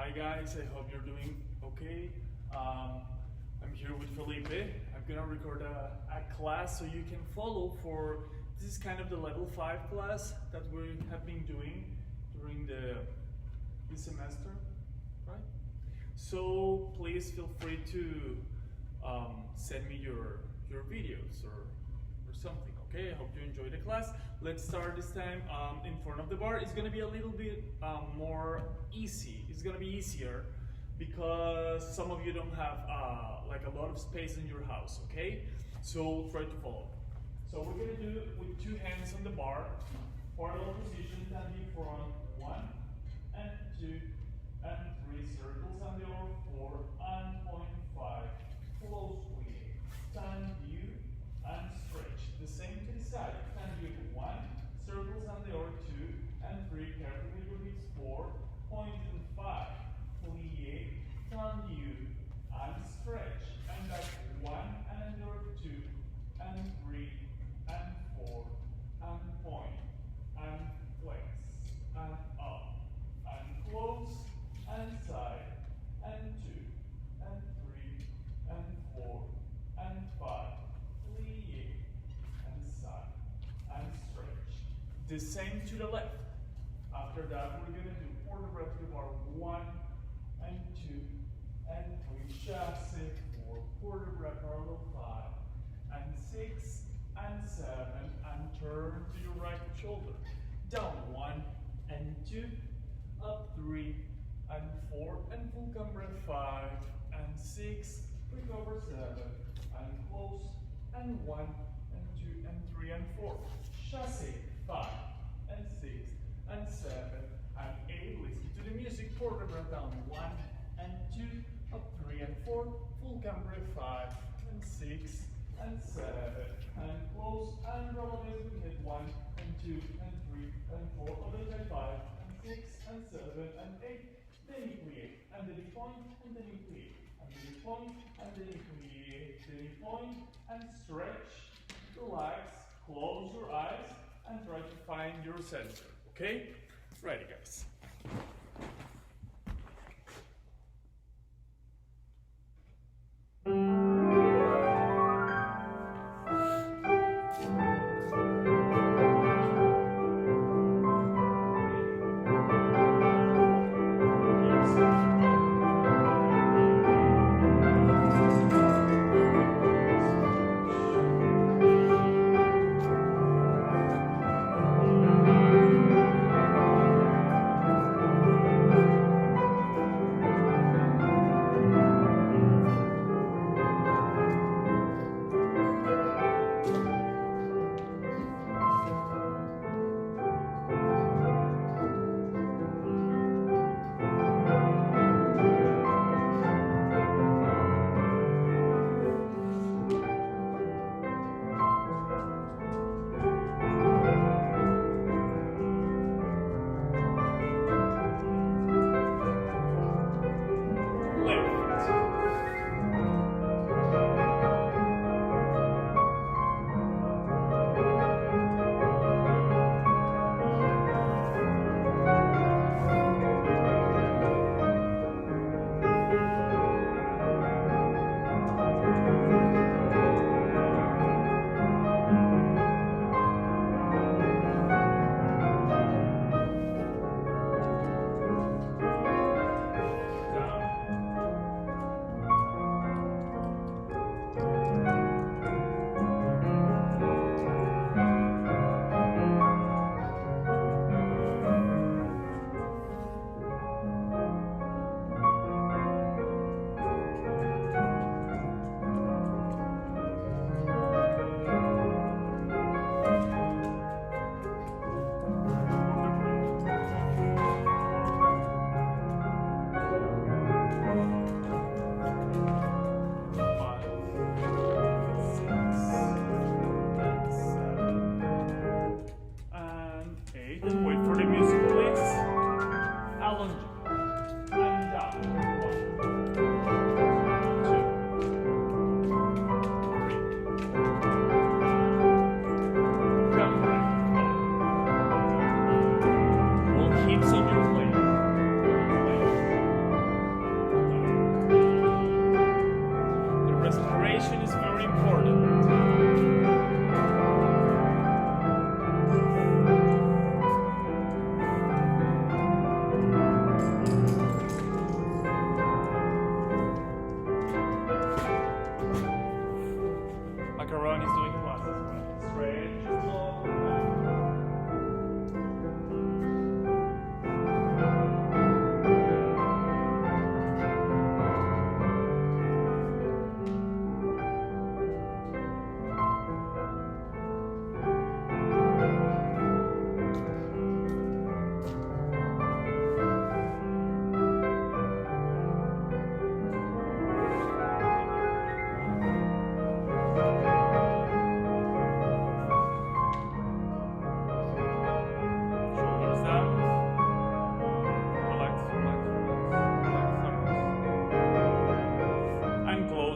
Hi guys, I hope you're doing okay. I'm here with Felipe. I'm gonna record a class so you can follow for, this is kind of the level 5 class that we have been doing during this semester, right? So please feel free to send me your videos or something, okay? I hope you enjoy the class. Let's start this time in front of the bar. It's gonna be a little bit more easy. It's gonna be easier because some of you don't have like a lot of space in your house, okay? So try to follow. So we're gonna do it with 2 hands on the bar. Parallel position, standing front, 1 and 2 and 3 circles on the arm, 4 and point 5. Close with it. Stand view and stretch. The same to the side. Stand view 1, circles on the arm, 2 and 3. Careful with your hips, 4, point and 5. Plie, stand view and stretch. And back 1 and the arm, 2 and 3 and 4 and point and flex and up and close and side and 2 and 3 and 4 and 5. Plie and side and stretch. The same to the left. After that, we're gonna do for the rest of our 1 and 2 and 3. Chasse 4. For the breath, parallel 5 and 6 and 7 and turn to your right shoulder. Down 1 and 2, up 3 and 4 and full camber 5 and 6. Recover 7 and close and 1 and 2 and 3 and 4. Chasse 5 and 6 and 7 and 8. Listen to the music. For the breath, down 1 and 2, up 3 and 4. Full camber 5 and 6 and 7 and close and roll again with head 1 and 2 and 3 and 4. Other side 5 and 6 and 7 and 8. Then you plie and then you point and then you plie and then you point and then you plie. Then you point and stretch, relax, close your eyes and try to find your center. Okay? Ready, guys.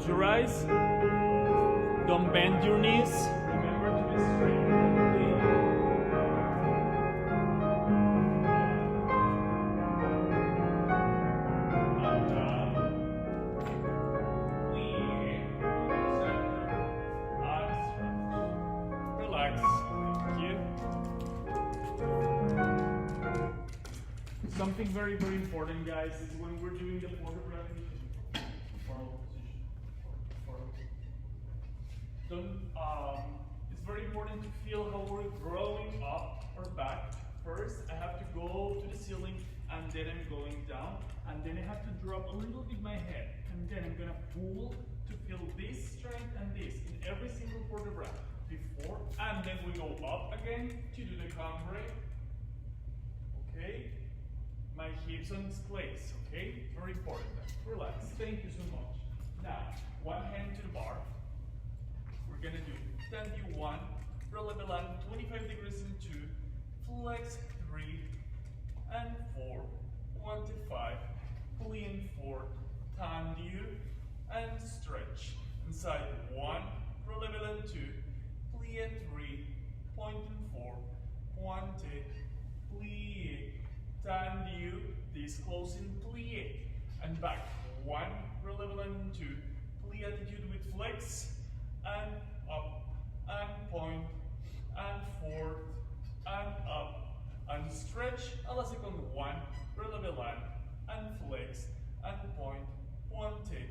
Close your eyes. Don't bend your knees. Remember to be straight. Relax. Thank you. Something very, very important, guys, is when we're doing the photograph. It's very important to feel how we're growing up or back. First, I have to go to the ceiling, and then I'm going down, and then I have to drop a little bit my head, and then I'm gonna pull to feel this strength and this in every single photograph before, and then we go up again to do the cambre. Okay, my hips on its place. Okay, very important. Relax. Thank you so much. Now, one hand to the bar. We're gonna do stand you 1, releve line 25 degrees in 2, flex 3 and 4, 1 to 5, pull in 4, stand you and stretch. Inside 1, releve line 2, plie 3, point in 4, pointe, plie, stand you, this close in plie, and back 1, releve line 2, plie attitude with flex, and up, and point, and forth, and up, and stretch, a la second 1, releve line, and flex, and point, pointe,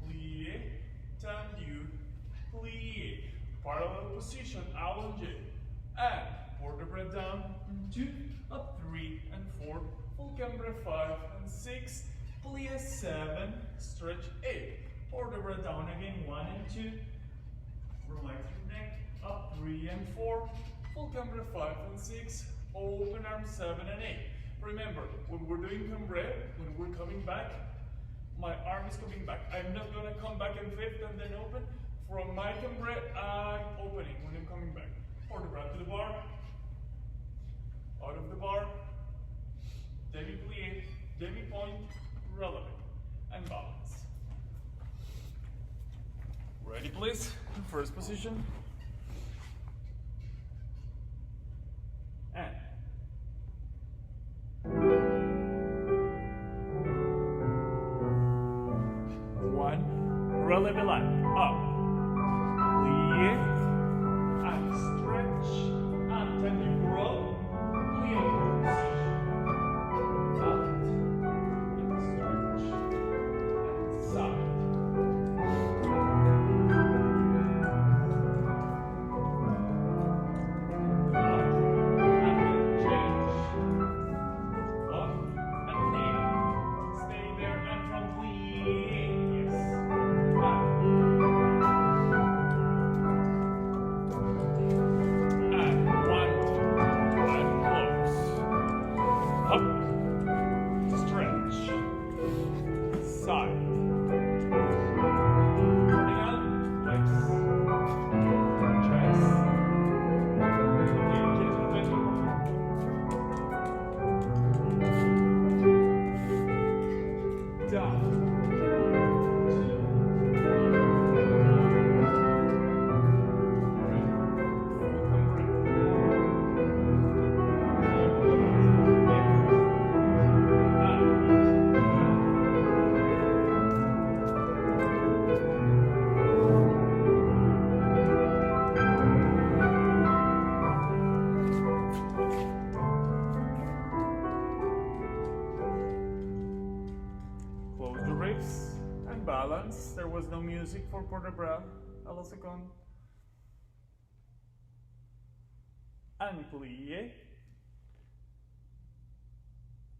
plie, tendu, plie, parallel position, allonge, and vertebra down, 2, up 3, and 4, full camber 5, and 6, plie 7, stretch 8, vertebra down again, 1 and 2, relax your neck, up 3 and 4, full camber 5 and 6, open arm 7 and 8. Remember, when we're doing cambre, when we're coming back, my arm is coming back. I'm not gonna come back in 5th and then open. From my cambre, I'm opening when I'm coming back. Vertebra to the bar, out of the bar, demi-plie, demi-point, releve, and balance. Ready, please? First position. And. One, releve line, up, plie, and stretch, and then you grow, plie, out, and stretch, and side. Balance. There was no music for vertebra. A la seconde. And plie.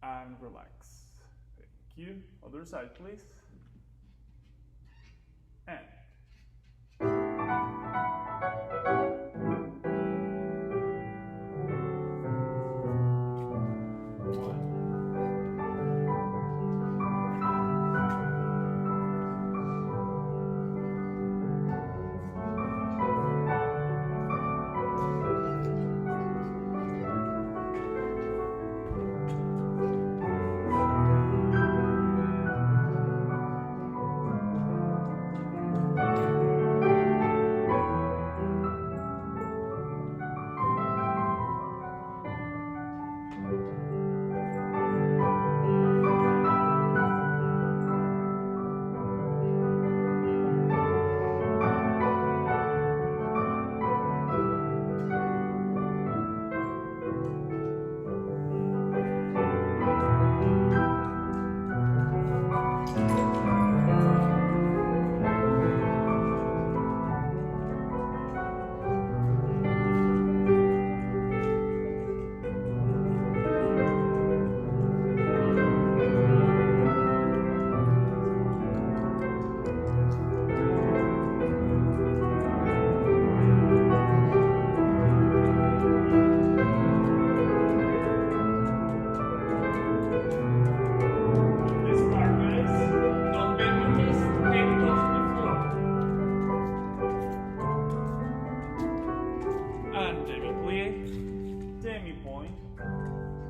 And relax. Thank you. Other side, please. And.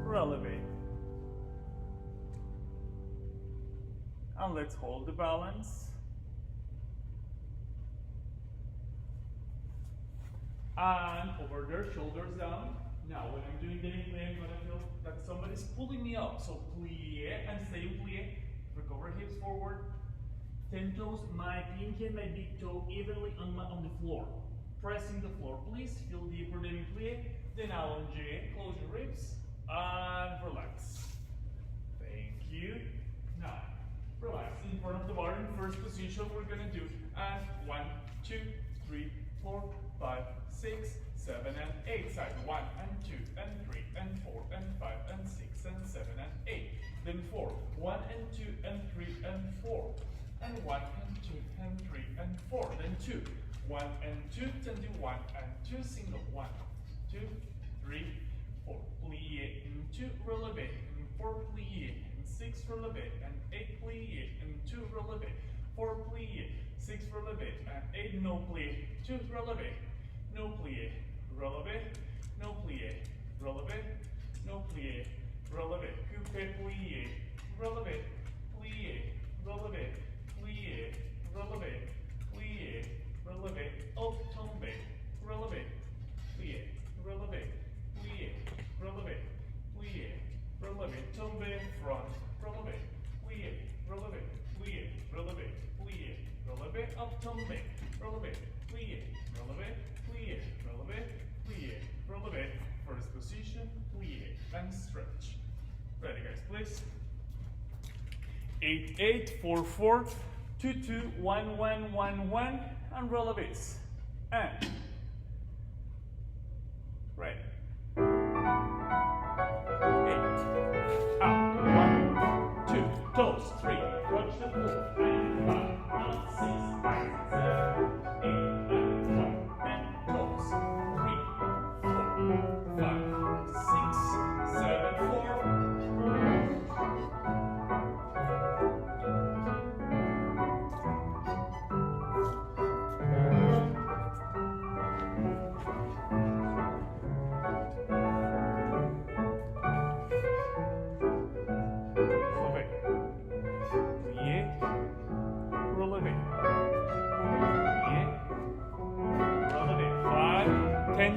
releve. And let's hold the balance. And over there, shoulders down. Now, when I'm doing the plie, I'm gonna feel that somebody's pulling me up. So plie and stay in plie. Recover hips forward. 10 toes, my pinky and my big toe evenly on the floor. Pressing the floor, please. Feel deeper than in plie. Then allonge, close your ribs, and relax. Thank you. Now, relax in front of the bar in first position. We're gonna do and 1, 2, 3, 4, 5, 6, 7, and 8. Side 1 and 2 and 3 and 4 and 5 and 6 and 7 and 8. Then 4, 1 and 2 and 3 and 4. And 1 and 2 and 3 and 4. Then 2, 1 and 2, then do 1 and 2, single 1, 2, 3, 4. Plie and 2, releve, and 4 plie, and 6 releve, and 8 plie, and 2 releve, 4 plie, 6 releve, and 8 no plie, 2 releve, no plie, releve, no plie, releve, no plie, releve, coupe plie, releve, plie, releve, plie, releve, plie, releve, up, tombe, releve, plie, releve, plie, releve, plie, releve, tombe, front, releve, plie, releve, plie, releve, plie, releve, up, tombe, releve, plie, releve, plie, releve, plie, releve, first position, plie, and stretch. Ready guys, please. 8, 8, 4, 4, 2, 2, 1, 1, 1, 1, and release. And right. 8. Out. 1, 2, toes. 3. Touch the floor. And 5, and 6, and 7, 8, and 1, and toes. 3, 4, 5, 6, 7, 4.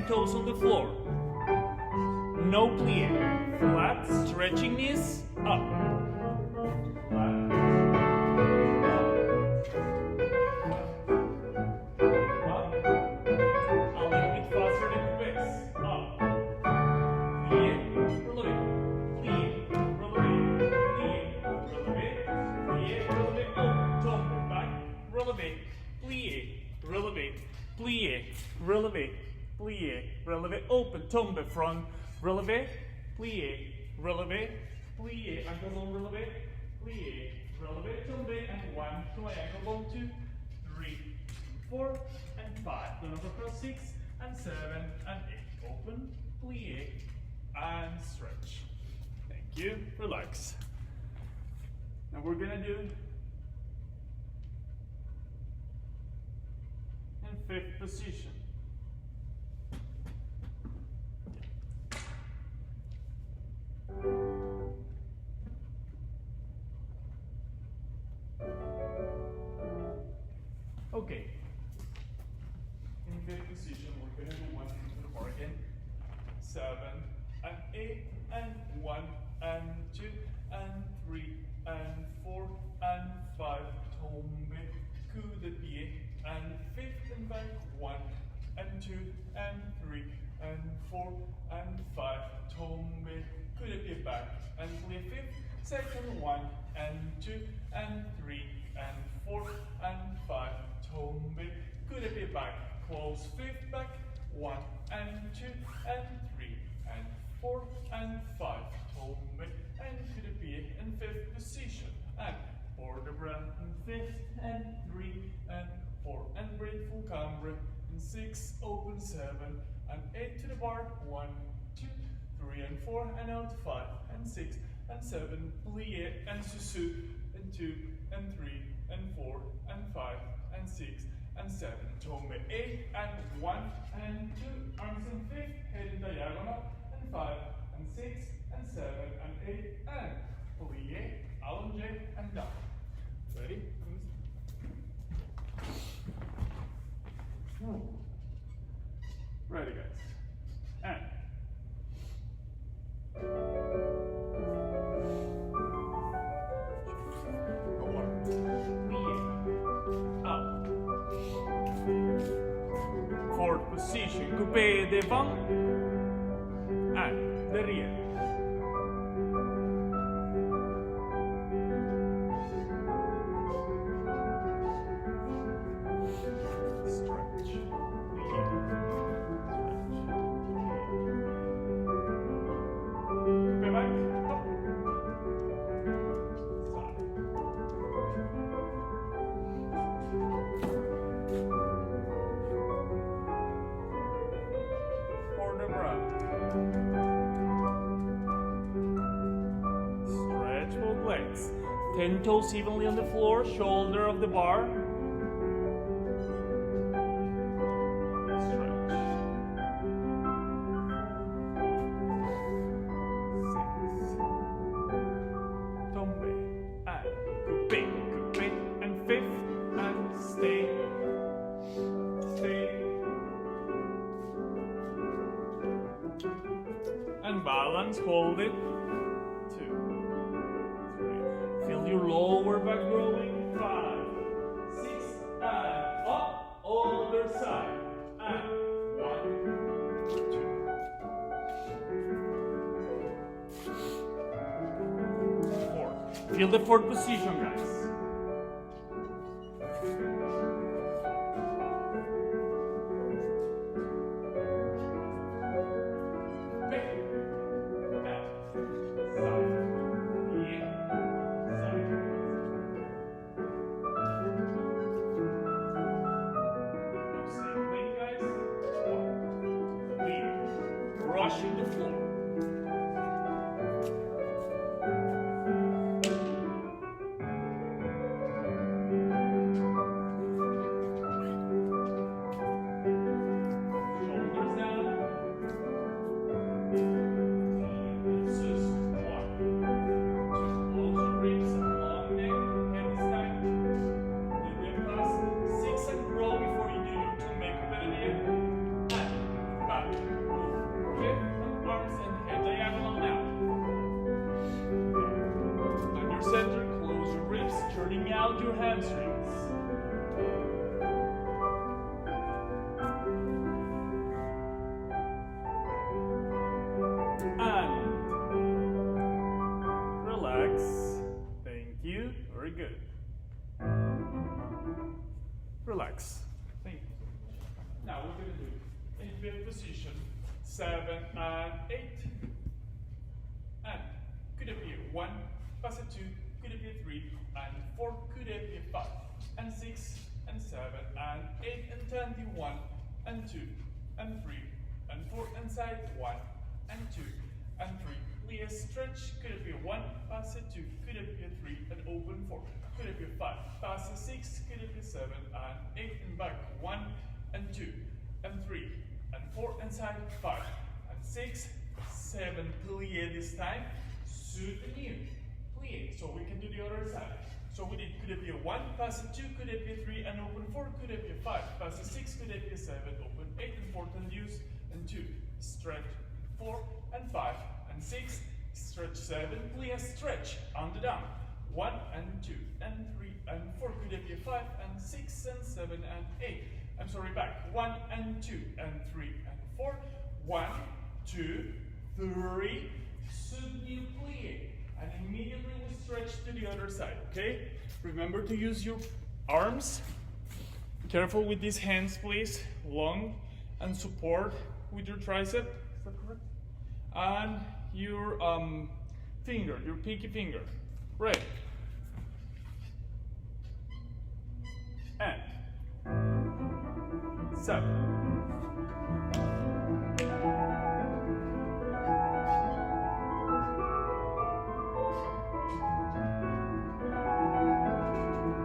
Toes on the floor. No plie. Flat, stretching knees, up. Flat, up. A little bit faster than the best. Up. Plie, releve. Plie, releve. Plie, releve. Plie, releve. Up. Tombe, back. Releve. Plie, releve. Plie, releve. Plie, releve, open, tombe, front, releve, plie, releve, plie, ankle bone, releve, plie, releve, tombe, and 1, triangle bone, 2, 3, 4, and 5, turn over cross, 6, and 7, and 8, open, plie, and stretch. Thank you, relax. Now we're gonna do in fifth position. Okay. In fifth position, we're going to do 1 into the bar again. 7 and 8 and 1 and 2 and 3 and 4 and 5. Tombe, coup de pied, and fifth and back. 1 and 2 and 3 and 4 and 5. Tombe, coup de pied back, and plie fifth. Second 1 and 2 and 3 and 4 and 5. Tombe, coup de pied back, close fifth back, 1 and 2 and 3 and 4 and 5. Tombe, and coup de pied in fifth position, and for the breath in fifth and 3 and 4 and breathe full cambre, and 6, open 7 and 8 to the bar, 1, 2, 3 and 4 and out 5 and 6 and 7, plie and susu, and 2 and 3 and 4 and 5 and 6 and 7, tombe 8 and 1 and 2, arms in fifth, head in diagonal, and 5 and coupé devant and derrière. Stretch. Coupé back, up. For the bra. Stretch both legs. 10 toes evenly on the floor, shoulder of the bar. Stretch. 6. Tombe and coupé, coupé, and 5th, and stay. Stay. And balance, hold it. 2, 3. Feel your lower back growing. 5, 6, and up. Other side. And 1, 2. 4. Feel the 4th position, guys. Brushing the floor. Shoulders down. Sus. 1, 2. Close your ribs, long neck, head is tight. Little bit fast. 6 and roll before you do your 2 makeup at the end. And back. Hip and arms and head diagonal now. On your center, close your ribs, turning out your hamstrings. And relax. Thank you. Very good. Relax. Thank you. Now we're going to do in 5th position. 7 and 8. And could it be 1, pass it 2, could it be 3, and 4, could it be 5, and 6, and 7, and 8, and 10, 1, and 2, and 3, and 4, and side 1, and 2, and 3. Please stretch, could it be 1, pass it 2, could it be 3, and open 4, could it be 5, pass it 6, could it be 7, and 8, and back 1, and 2, and 3, and 4, and side 5, and 6, 7, plie this time, soutenu, plie, so we can do the other side. So we did, could it be a 1, pass it 2, could it be 3, and open 4, could it be 5, pass it 6, could it be 7, open 8, and 4, and use, and 2, stretch 4, and 5, and 6, stretch 7, plie, stretch, on the down, 1, and 2, and 3, and 4, could it be 5, and 6, and 7, and 8, I'm sorry, back, 1, and 2, and 3, and 4, 1, 2, 3, soutenu plie, and immediately we stretch to the other side, okay? Remember to use your arms. Careful with these hands, please. Long and support with your tricep. Is that correct? And your finger, your pinky finger. Right. And 7.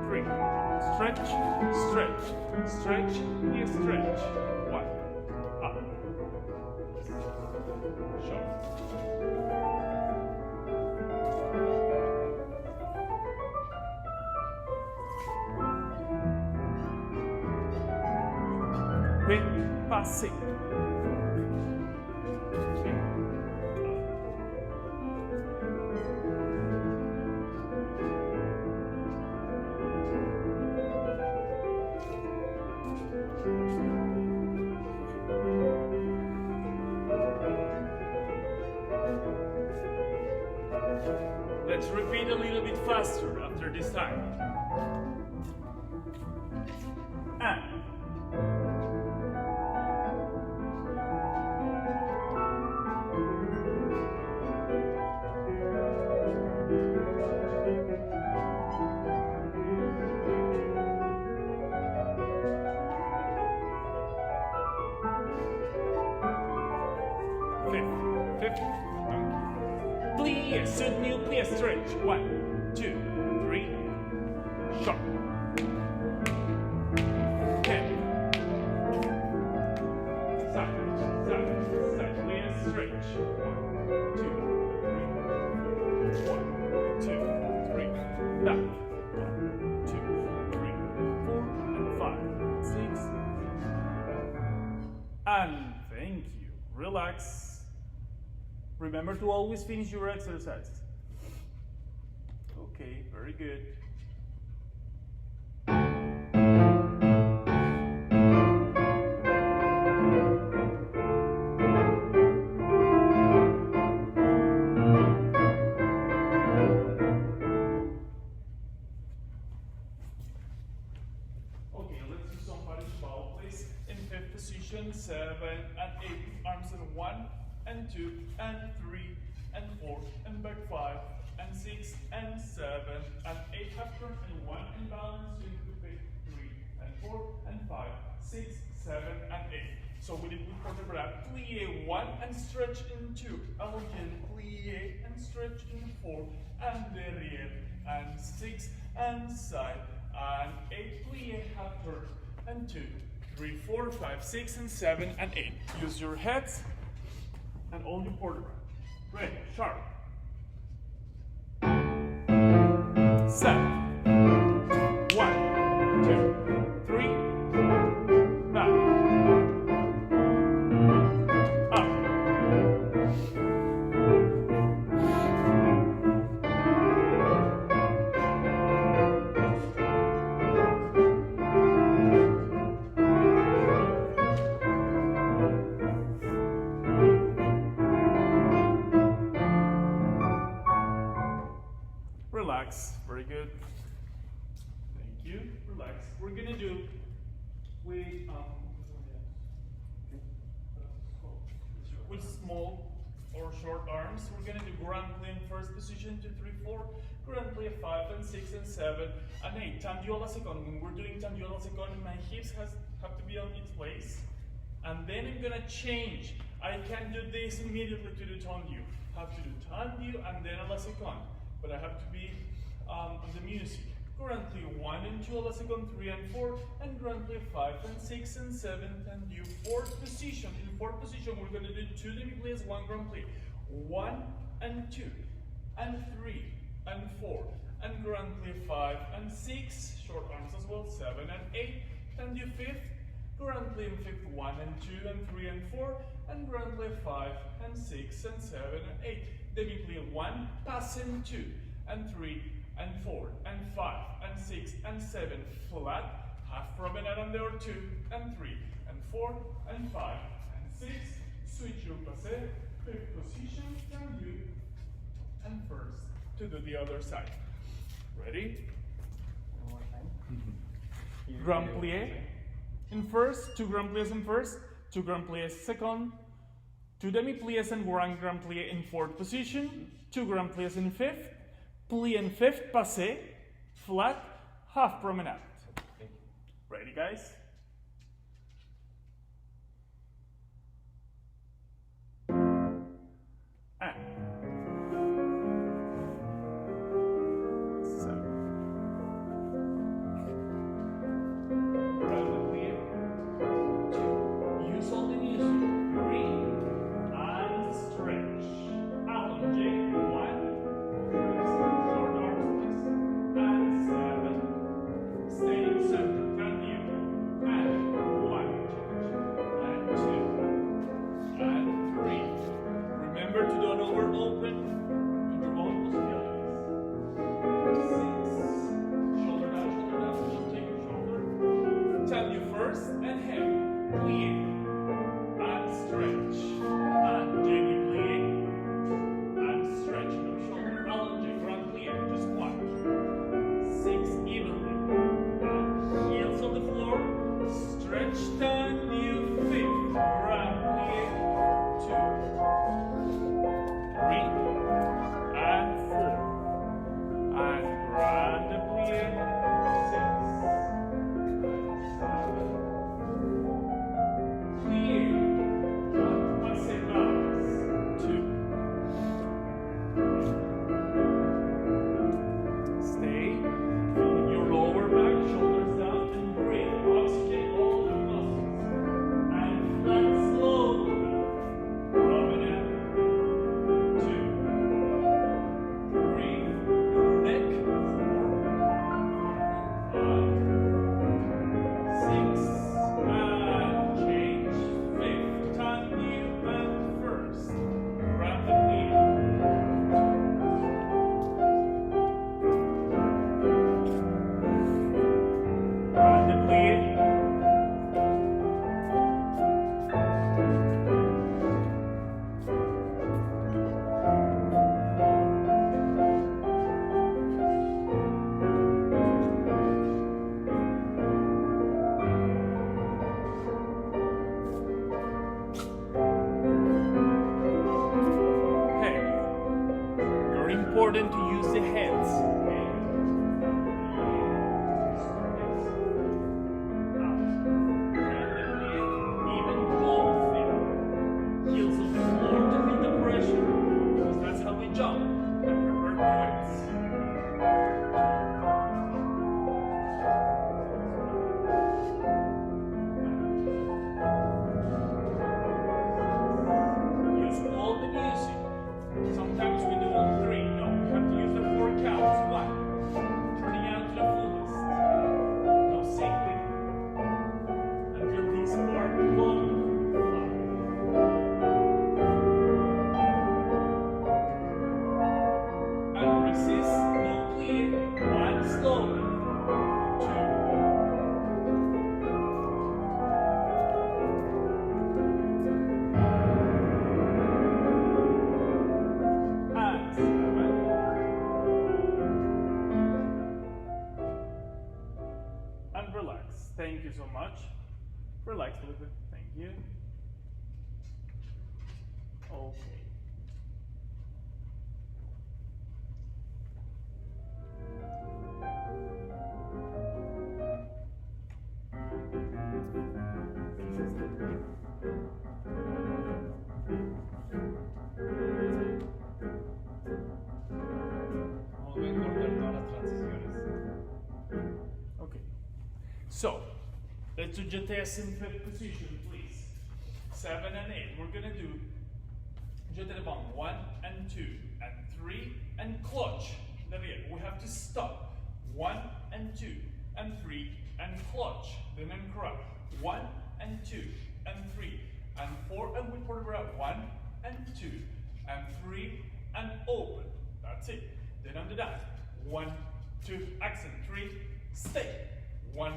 3. Stretch, stretch, stretch, here stretch. 1. Up. Short. Passé. Let's repeat a little bit faster after this time. And. Fifth. Plie, soutenu, plie, stretch. 1, 2, 3. Sharp. 10. Side, plie, stretch. 1, 2, 3. 1, 2, 3. Back. 1, 2, 3, 4, and 5, 6. And thank you. Relax. Remember to always finish your exercise. Okay, very good. Okay, let's do some Ballet, please. In fifth position, 7 and 8 arms in 1 and 2 and 3 and 4 and back 5 and 6 and 7 and 8 half turn and 1 and balance into 3 and 4 and 5, 6, 7 and 8. So we did with porte-bras, plie 1 and stretch in 2, allongé, plie and stretch in 4 and derrière and 6 and side and 8, plie half turn and 2, 3, 4, 5, 6 and 7 and 8. Use your heads and all your porte-bras. Ready, sharp. 7. 1, 2, 3. Back. Up. Relax, very good. Thank you. Relax. We're gonna do with small or short arms. We're gonna do grand plie in first position, 2, 3, 4. Grand plie 5 and 6 and 7 and 8. Tendu à la seconde. When we're doing tendu à la seconde, my hips have to be on its place, and then I'm gonna change. I can't do this immediately to the tendu. I have to do tendu and then à la seconde. But I have to be on the music. Currently 1 and 2 à la seconde, 3 and 4, and currently 5 and 6 and 7 and you fourth position. In fourth position, we're going to do 2 demi-plies, 1 grand plie. 1 and 2 and 3 and 4 and grand plie 5 and 6, short arms as well, 7 and 8, and you fifth. Currently in fifth, 1 and 2 and 3 and 4, and grand plie 5 and 6 and 7 and 8. Demi-plie 1, pass in 2 and 3 and 4 and 5 and 6 and 7, flat, half promenade on there, 2 and 3 and 4 and 5 and 6, switch your passé, fifth position, tendu, and first to do the other side. Ready? One more time. Grand plie in first, 2 grand plies in first, 2 grand plies second, 2 demi-plies and 1 grand plie in fourth position, 2 grand plies in fifth, plie in fifth, passé, flat, half promenade. Ready, guys? And 7. Grand plie. 2. Use all the music. 3. And stretch. Allongé. 1. Short arms, please. And 7. Stay in center. Tendu. And 1. And 2. And 3. Remember to don't over open interval possibilities. 6. Shoulder down, just take your shoulder. Tendu first and heavy. Plie. And stretch. And demi-plie. And important to use the hands. Okay? Even both heels of the floor to feel the pressure, because that's how we jump and prepare points. Use all the music. Sometimes we do all three. No, we have to use the 4 counts. 1, turning out to the fullest. Now singly. Until these are long. 5. And resist, no clear. 1, slowly. 2. And 7. And relax. Thank you so much. Relax, Felipe. Thank you. Okay. Vamos a cortar todas las transiciones. Okay. So, let's do jetés in fifth position, please. 7 and 8. We're gonna do jeté de bomb 1 and 2 and 3 and clutch. Then again, we have to stop. 1 and 2 and 3 and clutch. Then uncrab. 1 and 2 and 3 and 4 and we put it around 1 and 2 and 3 and open. That's it. Then under that. 1, 2, accent, 3, stay. 1,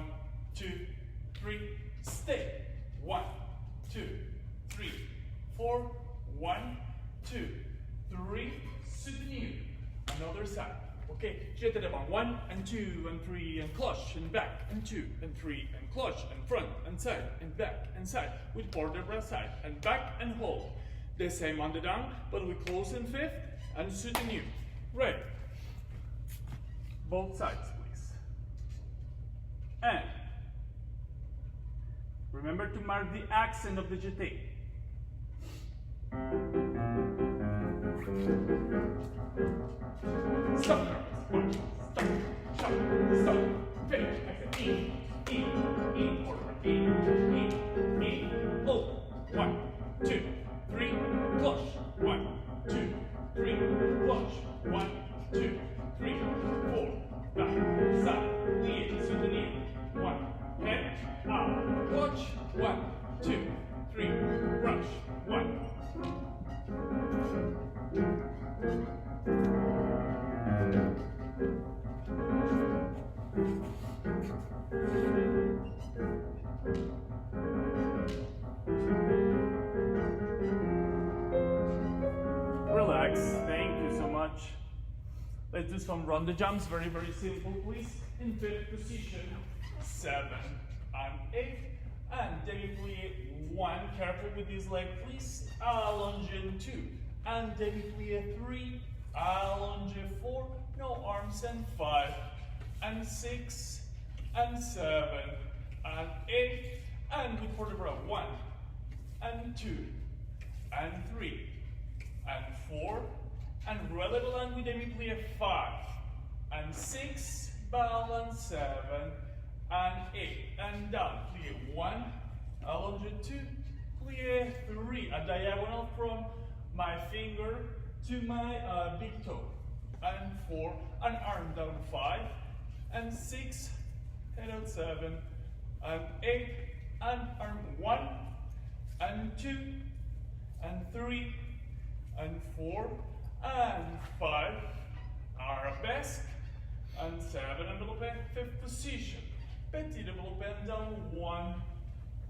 2, 3, stay. 1, 2, 3, 4, 1, 2, 3, soutenir. Another side. Okay, jeté de bomb 1 and 2 and 3 and clutch and back and 2 and 3 and clutch and front and side and back and side with vertebra side and back and hold. The same on the down, but we close in fifth and soutenir. Right. Both sides, please. And remember to mark the accent of the jeté. Stop. Stop. Stop. Stop. Finish. Accent. In. Forward. In. Open. 1, 2, 3. Clutch. 1, 2, 3. Clutch. 1, 2, 3, 4. Back. Side. Lead. Soutenir. 1. Head. Out. Clutch. 1, 2, 3. Brush. 1. Relax. Thank you so much. Let's do some round the jumps. Very, very simple, please. In fifth position, 7 and 8. And demi-plie 1. Careful with this leg, please. Allonge 2. And demi-plie 3. Allonge 4. No arms and 5. And 6. And 7. And 8. And we vertebra 1. And 2. And 3. And 4. And releve line with demi-plie 5. And 6. Balance 7. And 8. And down. Plie 1. Allonge 2. Plie 3. A diagonal from my finger to my big toe. And 4. And arm down 5. And 6. Head out 7. And 8. And arm 1. And 2. And 3. And 4. And 5. Arabesque. And 7 and développé, fifth position. Petit développé and down 1.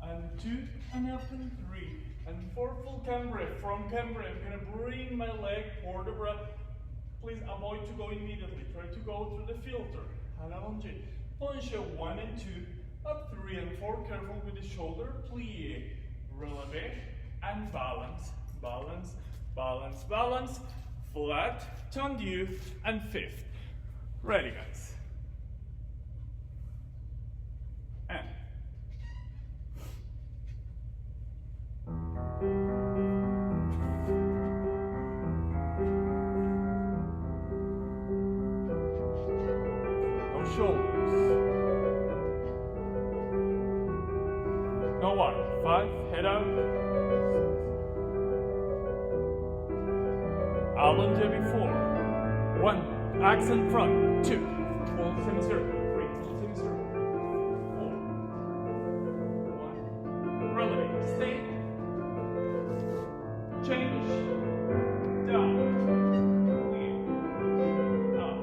And 2. And up and 3. And 4 full cambre. From cambre, I'm gonna bring my leg vertebra. Please avoid to go immediately. Try to go through the filter. And allonge. Punch 1 and 2. Up 3 and 4. Careful with the shoulder. Plie. Releve. And balance. Balance. Balance. Balance. flat, tendu, and fifth. Ready, guys. And. No shoulders. No wide. 5, head out. Allonge before. 1, accent front. 2, full semicircle. 3, full semicircle. 4, 1, relevate. Stay. Change. Down. Clear. Out.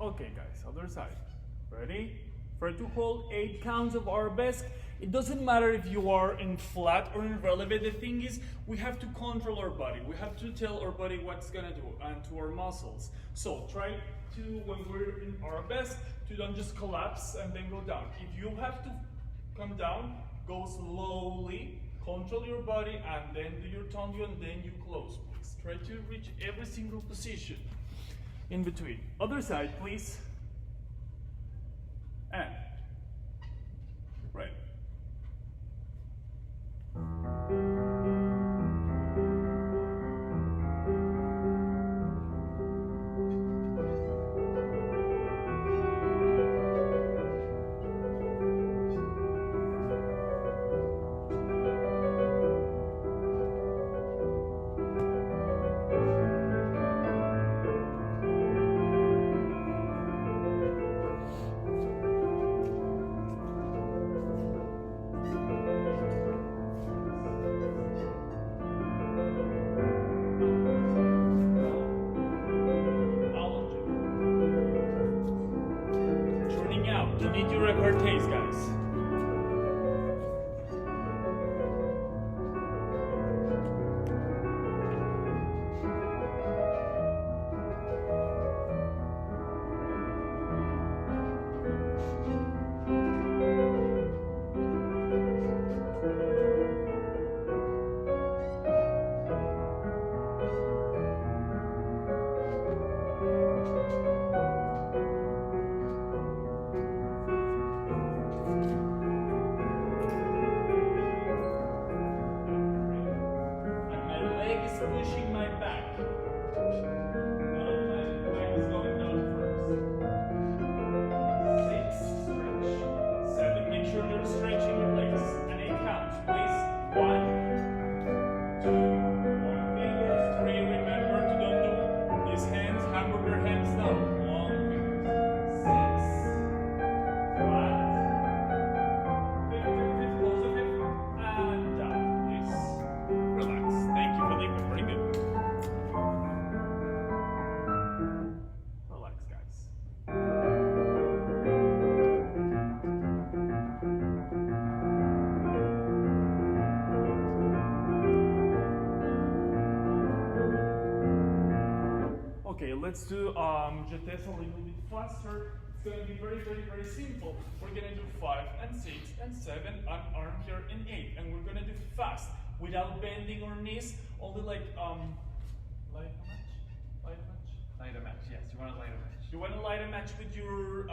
Okay guys, other side. Ready? Try to hold 8 counts of arabesque. It doesn't matter if you are in flat or in releve. The thing is, we have to control our body. We have to tell our body what's gonna do and to our muscles. So try to, when we're in arabesque, to don't just collapse and then go down. If you have to come down, go slowly, control your body, and then do your tendu, and then you close, please. Try to reach every single position in between. Other side, please. And right. You need to record taste, guys. Pushing my back. No, my back is going down first. 6, stretch. 7, make sure you're stretching your legs. And 8 counts, please. 1, 2, 1 fingers. 3, remember to don't do these hands, hamburger hands, no. 1 finger. 6, flat. 5, close the hip, and down, please. Relax. Thank you, Felipe. Pretty good. Relax, guys. Okay, let's do jetés a little bit faster. It's going to be very, very, very simple. We're going to do 5 and 6 and 7 and arm here in 8, and we're going to do fast without bending our knees. Only like light a match. Light a match, yes. You want to light a match. You want to light a match with your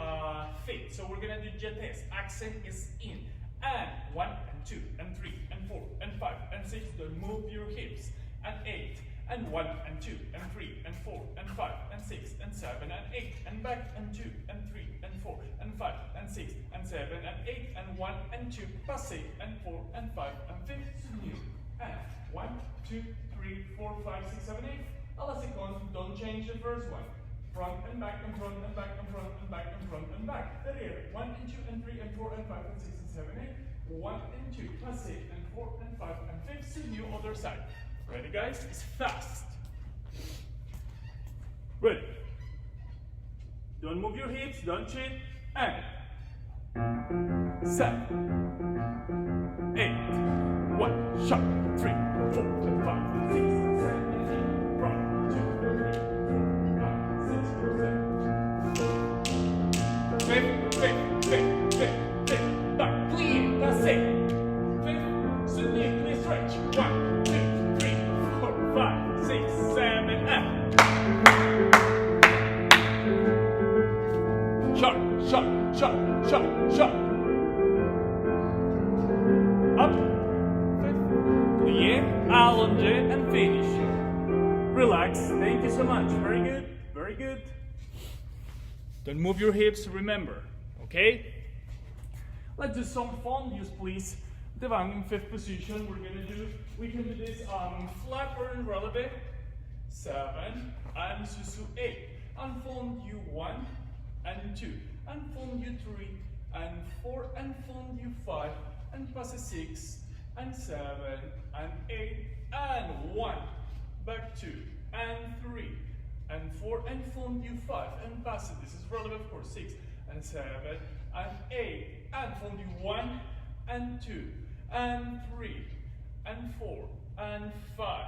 feet. So we're gonna do jetés. Accent is in. And 1 and 2, and 3, and 4, and 5, and 6. Don't move your hips. And 8, and 1, and 2, and 3, and 4, and 5, and 6, and 7, and 8, and back, and 2, and 3, and 4, and 5, and 6, and 7, and 8, and 1, and 2, passé, and 4, and 5, and 5, new. And 1, 2, 3, 4, 5, 6, 7, 8. A la seconde, don't change the first one. Front and back, and front and back, and front and back, and front and back. Derrière. 1, and 2, and 3, and 4, and 5, and 6, and 7, 8. 1, and 2, passé, and 4, and 5, and 5, new other side. Ready, guys? It's fast. Ready. Don't move your hips, don't cheat. And 7, 8, 1, shot, 3, 4, 5, 6, 7, 8, front, 2, 3, 4, 5, 6, 7, 8, back, clean, passé. 5, soutenir, clean stretch. 1, 2, 3, 4, 5, 6, 7, and shot, shot, shot, shot, shot. Up, plie, allonge, and finish. Relax. Thank you so much. Very good. Very good. Don't move your hips. Remember. Okay. Let's do some fondues, please. Devant in 5th position. We can do this flat or in releve. 7 and susu 8. And fondue 1 and 2. And fondue 3 and 4 and fondue 5 and passe 6 and 7 and 8 and 1. Back 2 and 3 and 4 and fondue 5 and passe. This is relevant for 6 and 7 and 8 and fondue 1 and 2 and 3 and 4 and 5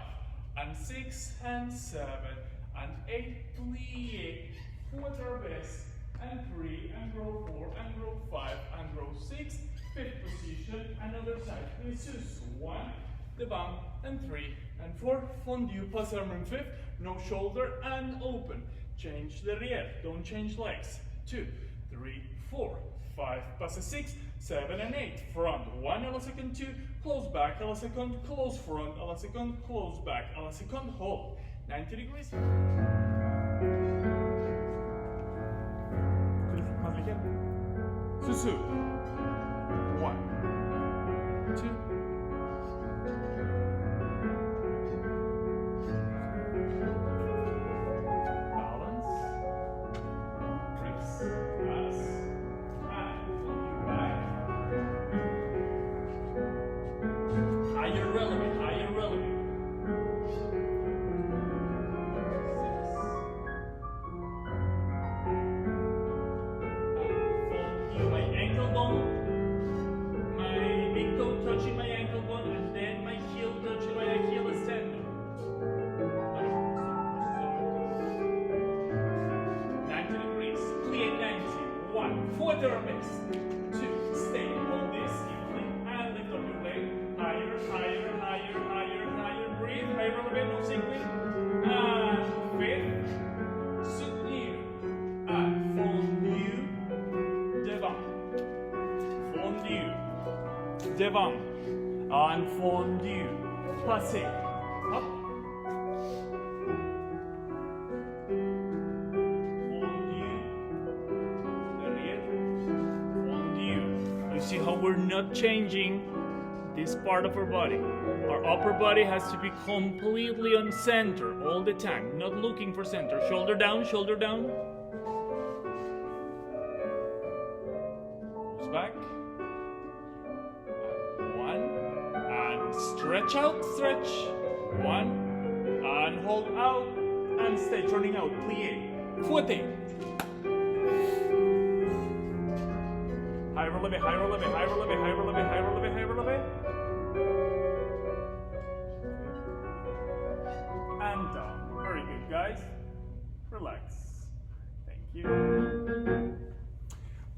and 6 and 7 and 8 plie, quarter best and 3 and row 4 and row 5 and row 6, 5th position, another side, please 1, devant and 3 and 4, fondue, passe arm in 5th, no shoulder and open, change derrière, don't change legs, 2, 3, 4, 5, passe 6, 7 and 8, front, 1 à la seconde, 2, close back à la seconde, close front à la seconde, close back à la seconde, hold, 90 degrees. Susu. 1, 2. Balance. Trips. Pass. And fondue back. Higher relevant. Higher relevant. 6. My ankle bone, my big toe touching my ankle bone, and then my heel touching my Achilles tendon. 90 degrees, plie 90. 1, quarter base. 2, stay on this evenly, and lift up your leg. Higher, higher, higher, higher, higher. Breathe, higher a little bit, no sinking. And 5th, soutenir, and fondue. Fondue, devant, and fondue, passé, up, fondue, derrière, fondue. You see how we're not changing this part of our body. Our upper body has to be completely on center all the time, not looking for center. Shoulder down, shoulder down. Back. 1 and stretch out, stretch. 1 and hold out and stay turning out. Plie. Fouette. High releve, high releve, high releve, high releve, high releve, high releve. And down. Very good, guys. Relax. Thank you.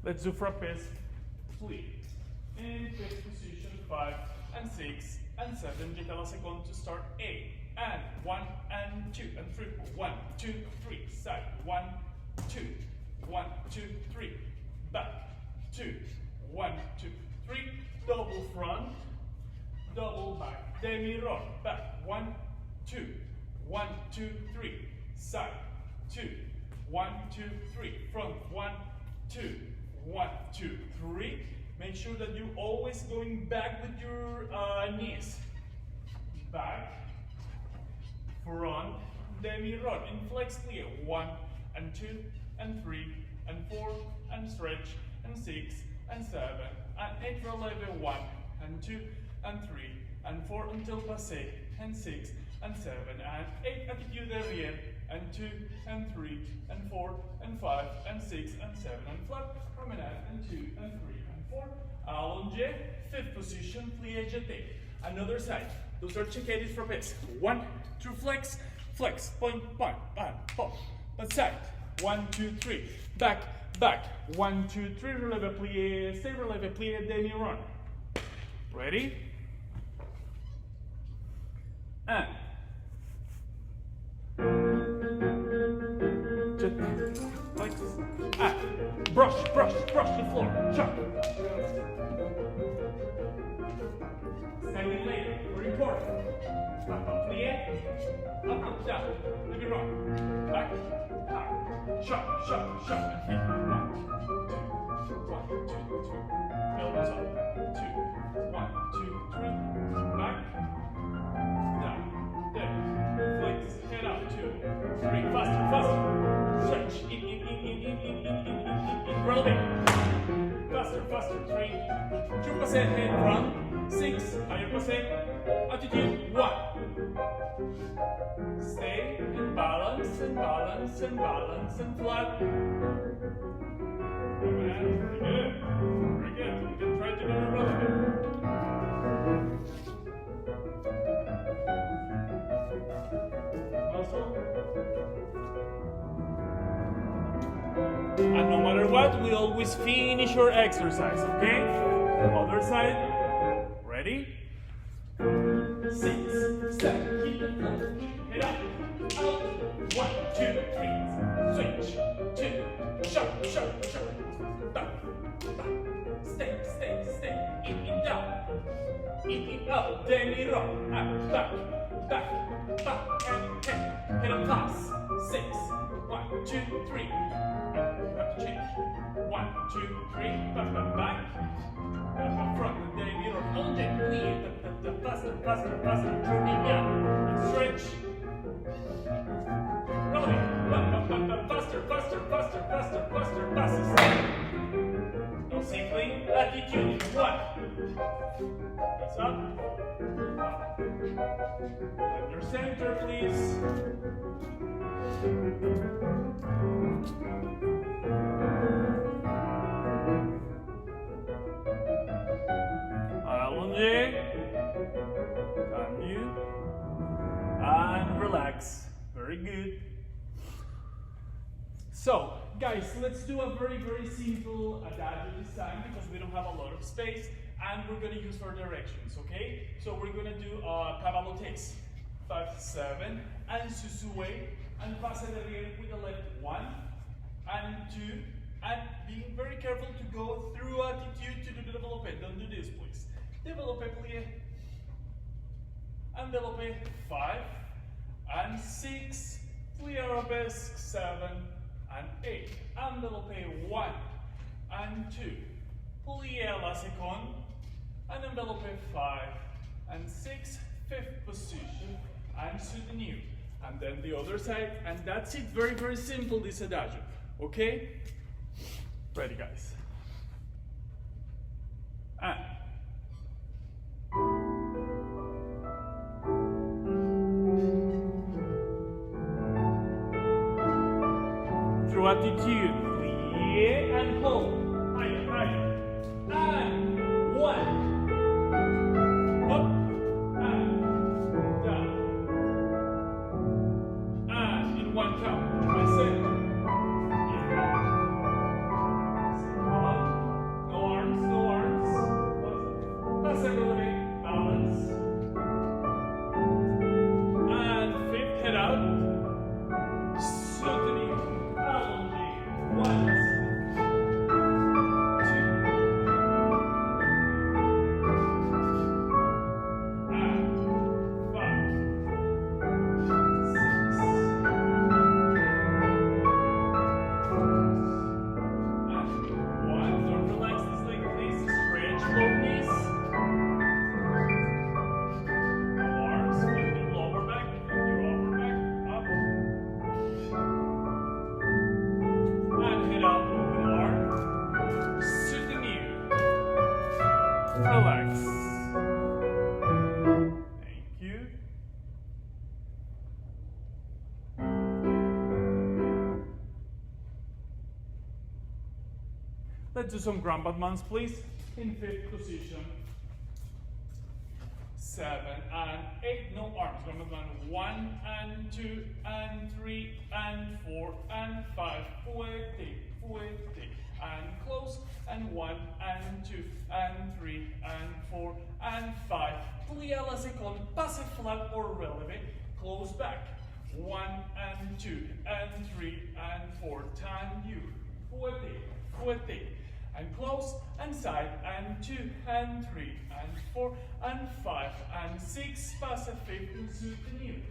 Let's do frappes. Plie. In 5th position, 5 and 6 and 7. Get à la seconde to start 8 and 1 and 2 and 3. 1, 2, 3. Side. 1, 2, 1, 2, 3. Back. 2, 1, 2, 3. Double front. back, demi-rond, back, 1, 2, 1, 2, 3, side, 2, 1, 2, 3, front, 1, 2, 1, 2, 3. Make sure that you're always going back with your knees. Back, front, demi-rond, in flex plie, 1 and 2 and 3 and 4 and stretch and 6 and 7 and 8 releve, 1 and 2 and 3 and 4 until passé and 6 and 7 and 8 attitude derrière and 2 and 3 and 4 and 5 and 6 and 7 and flat promenade and 2 and 3 and 4 allongé, fifth position, plie jeté. Another side. Those are chiquettes for pace. 1, 2, flex, flex, point, and pop. But side. 1, 2, 3. Back, back. 1, 2, 3. Releve plie, stay releve plie, demi-rond. Ready? And. Jeté. Flex. And. Brush the floor. Chop. Standing later, very important. Up, plie, up, down, let me run. Back, high, shot, and hit. 1, 2, 1, 2, 2. Elbows up. 2, 1, 2, 3. Back, down, there. Flex, head up. 2, 3. Faster. Stretch. In. Rolling. Faster. 3. 2 passé, head front. 6, higher passé, attitude, 1. Stay and balance and flat. Very good. You can try to do the relevant. Muscle. And no matter what, we always finish our exercise, okay? Other side. Ready? 6, 7, keep it flow. Head up, out. 1, 2, 3. Switch. 2, sharp. Back. Stay. In, down. In, up. Demi-rond. Up, back, and head. Head up, pass. 6, 1, 2, 3. Have to change. 1, 2, 3. Back. Front, demi-rond, allongé, plie, faster, turning down, stretch, rolling, faster, passes, no simply, attitude, 1, it's up, and your center, please, and relax. Very good. So, guys, let's do a very simple adagio this time because we don't have a lot of space and we're going to use our directions, okay? So we're going to do cavalotes. 5, 7, and susue, and passe derrière with the left 1 and 2, and being very careful to go through attitude to do the développé. Don't do this, please. Développé plie, envelope 5 and 6, plie arabesque 7 and 8, envelope 1 and 2, plie à la seconde, and envelope 5 and 6, fifth position, and soutenu. And then the other side, and that's it. Very simple, this adagio. Okay? Ready, guys? And through attitude, plie and hold. Higher. And 1. Up and down. And in 1 count. I say. No arms. Pass elevate, balance. And fifth, head out. Soutenu, allongé, 1. Let's do some grand battements, please. In 5th position. 7 and 8, no arms. Grand battement 1 and 2 and 3 and 4 and 5. Fuerte, fuerte. And close. And 1 and 2 and 3 and 4 and 5. Plie à la seconde. Passe flat or releve. Close back. 1 and 2 and 3 and 4. Tendu. Fuerte, fuerte. And close and side and 2 and 3 and 4 and 5 and 6. Passe fifth soutenir.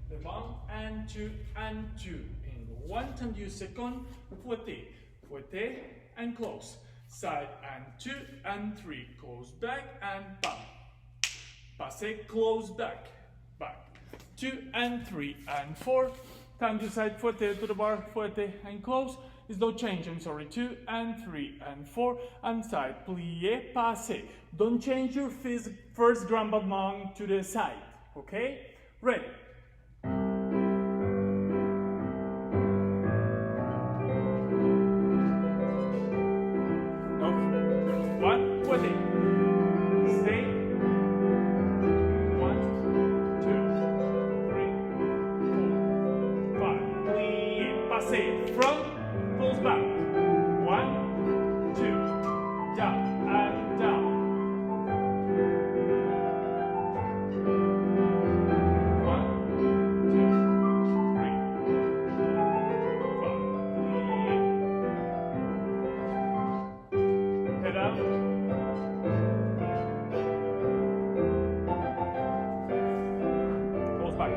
Devant and 2 and 2. In 1 tendu second. Fuerte, fuerte. And close. Side and 2 and 3. Close back and bam. Passe, close back. Back. 2 and 3 and 4. Tendu side, fuerte to the bar, fuerte and close. Is no change, I'm sorry. 2 and 3 and 4 and side. Plie, passe. Don't change your first grand battement to the side. Okay? Ready? Front, close back. 1, 2, down and down. 1, 2, 3, 4, 5. Head up. Close back.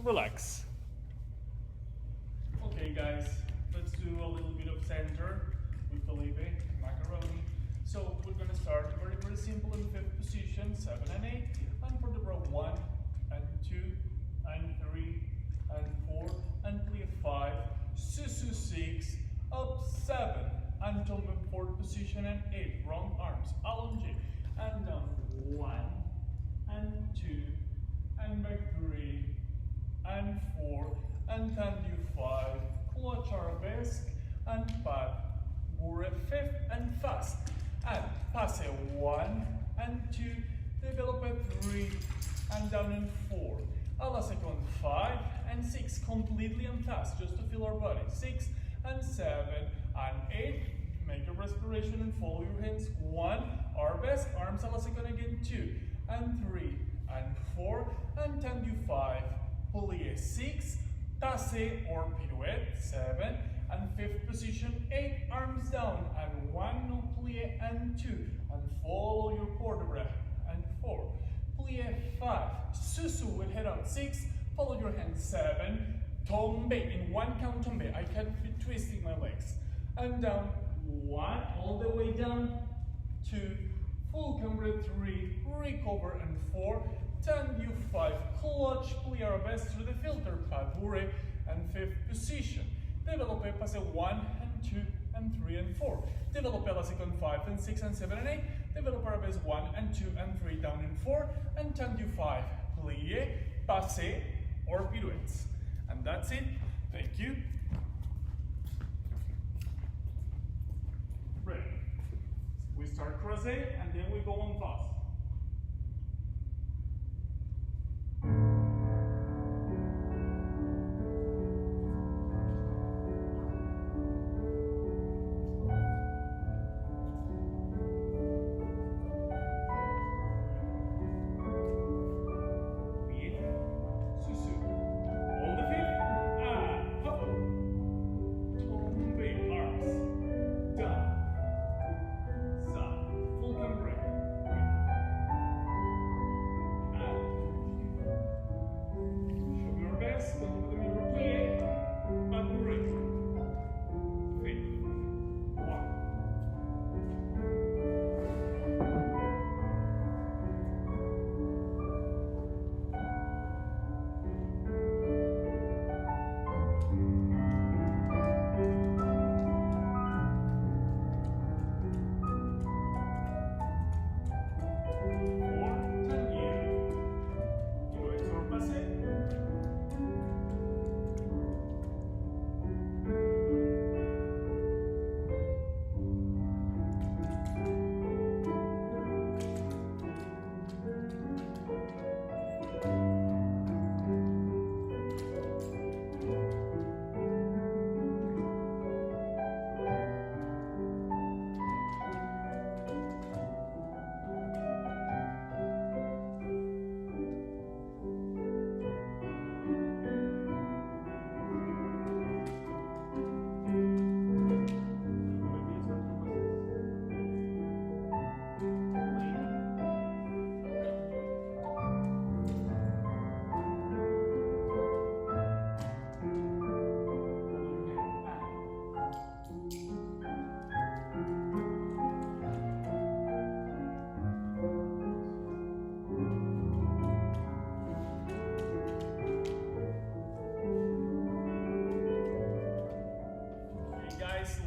Relax. Okay guys, let's do a little bit of center with Felipe, macaroni. So we're gonna start very simple in 5th position, 7 and 8, and for the row 1 and 2 and 3 and 4 and plie 5, susu 6, up 7, and tombe 4th position and 8, wrong arms, allonge, and down 1 and 2 and back 3 and 4 and tendu 5, clutch arabesque and pat, bourre 5th and fast, and passe 1 and 2, develop 3 and down in 4, a la seconde 5 and 6, completely and fast, just to feel our body, 6 and 7 and 8, make a respiration and follow your hands, 1, arabesque, arms a la seconde again, 2 and 3 and 4 and tendu 5, plie 6, passe or pirouette 7, and 5th position 8, arms down, and 1, no plie and 2, and follow your port de bras, and 4, plie 5, susu with head out 6, follow your hand 7, tombe, in 1 count tombe, I can't be twisting my legs, and down 1, all the way down, 2, full camber 3, recover, and 4, tendu 5, clutch, plie arabesque through the filter, pas bourre, and 5th position. Développé, passe 1 and 2 and 3 and 4. Développé la seconde 5 and 6 and 7 and 8. Développé arabesque 1 and 2 and 3 down in 4. And tendu 5, plie, passe, or pirouettes. And that's it. Thank you. Ready. We start croisé and then we go on fast.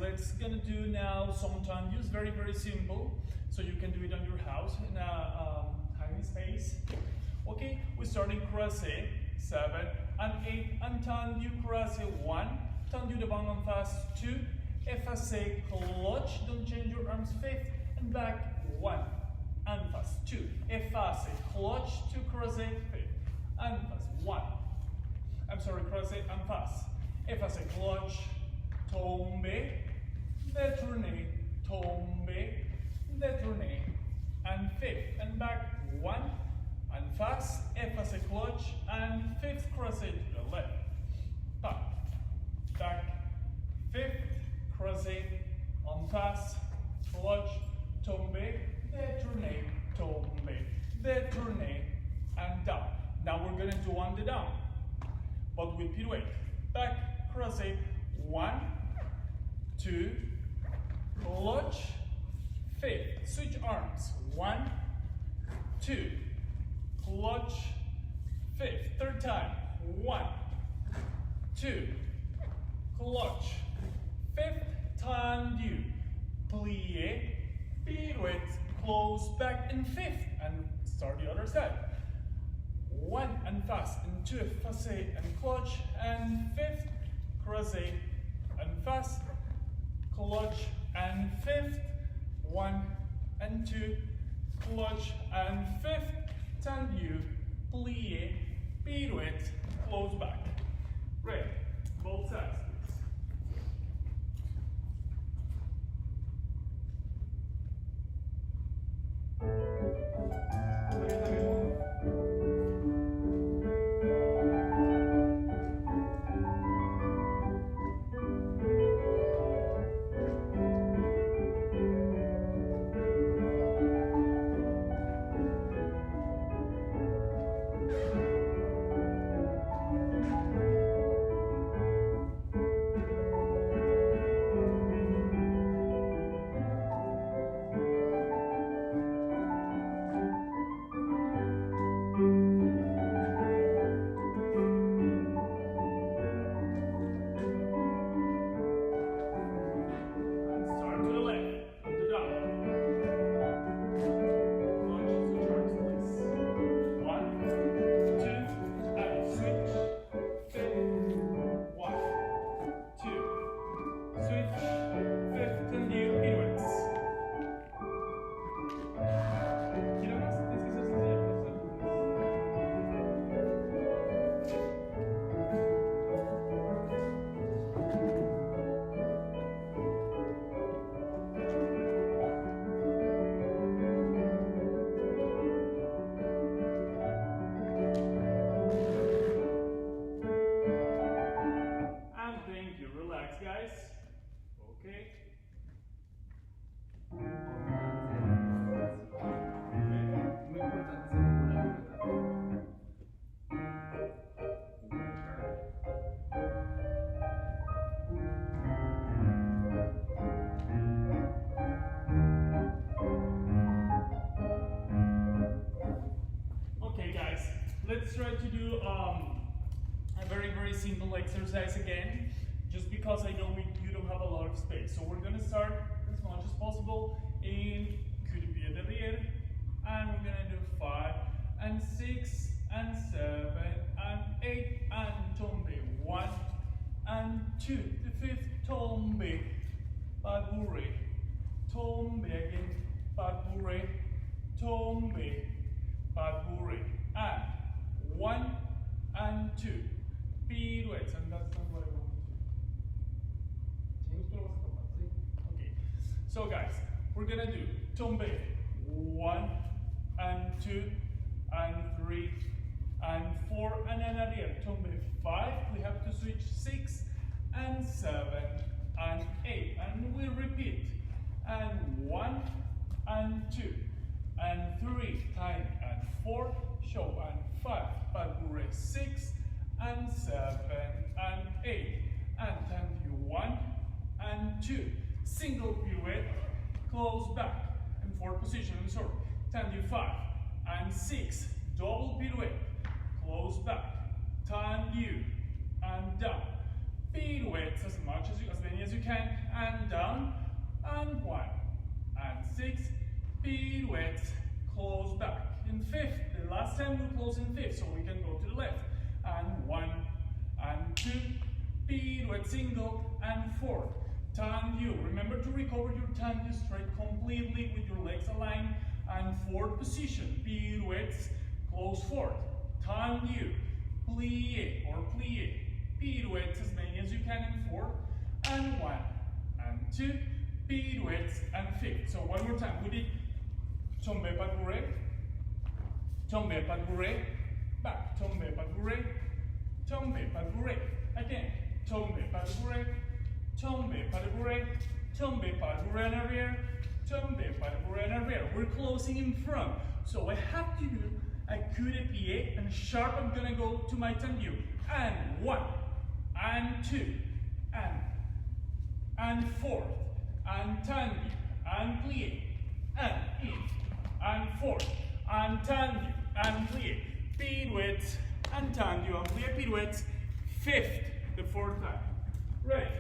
Let's gonna do now some tandius, very simple, so you can do it on your house in a tiny space. Okay, we start in croisé, 7 and 8, and tendu croisé 1, tendu devant en face 2, effacé clutch, don't change your arms, 5th and back 1, en face 2, effacé clutch, 2 croisé, 5th, en face 1, I'm sorry, croisé en face, effacé clutch, tombe, détourné, tombe, détourné, and 5th and back 1, and face, effacé clutch, and 5th croisé to the left, back, 5th croisé, en face, clutch, tombe, détourné, and down. Now we're gonna do on the down, but with pirouette. Back, croisé, 1, 2, clutch, 5th, switch arms, 1, 2, clutch, 5th, third time, 1, 2, clutch, 5th, tendu, plié, pirouette, close, back, and 5th, and start the other side. 1 and fast, and 2, effacé, and clutch, and 5th, croisé, and fast, clutch, and 5th, 1 and 2, clutch, and 5th, tendu, plié, pirouette, close back. Right, both sides, let's try to do a very simple exercise again, just because I know you don't have a lot of space. So we're gonna start as much as possible in coup de pied derrière, and we're gonna do 5 and 6 and 7 and 8 and tombe, 1 and 2, the 5th tombe, pas bourré, tombe again, pas bourré, tombe, pas bourré, and 2. Pirouettes, and that's not what I want to do. Okay, so guys, we're gonna do tombe 1 and 2 and 3 and 4 and then arrière. Tombe 5, we have to switch 6 and 7 and 8, and we repeat. And 1 and 2 and 3, time and 4, show and 5, parcours 6 and 7 and 8, and tendu 1 and 2, single pirouette, close back, and 4 position, I'm sorry, tendu 5 and 6, double pirouette, close back, tendu and down, pirouettes as many as you can, and down, and 1 and 6, pirouettes, close back. In 5th, the last time we close in 5th, so we can go to the left. And 1 and 2, pirouette single, and 4. Tendu. Remember to recover your tendu straight completely with your legs aligned. And 4th position, pirouettes, close 4th. Tendu, plie or plie. Pirouettes as many as you can in 4. And 1 and 2, pirouettes, and 5th. So one more time, we did tombe pas bourré, back, tombe pas bourré, again, tombe pas bourré, tombe pas bourré en arrière, tombe pas bourré en arrière. We're closing in front, so I have to do a coup de pied, and sharp I'm gonna go to my tendu, and 1, and 2, and 4, and tendu, and plie, and in, and 4, and tendu, and plie, pirouettes, and tendu, and plie, pirouettes, 5th, the 4th time. Ready?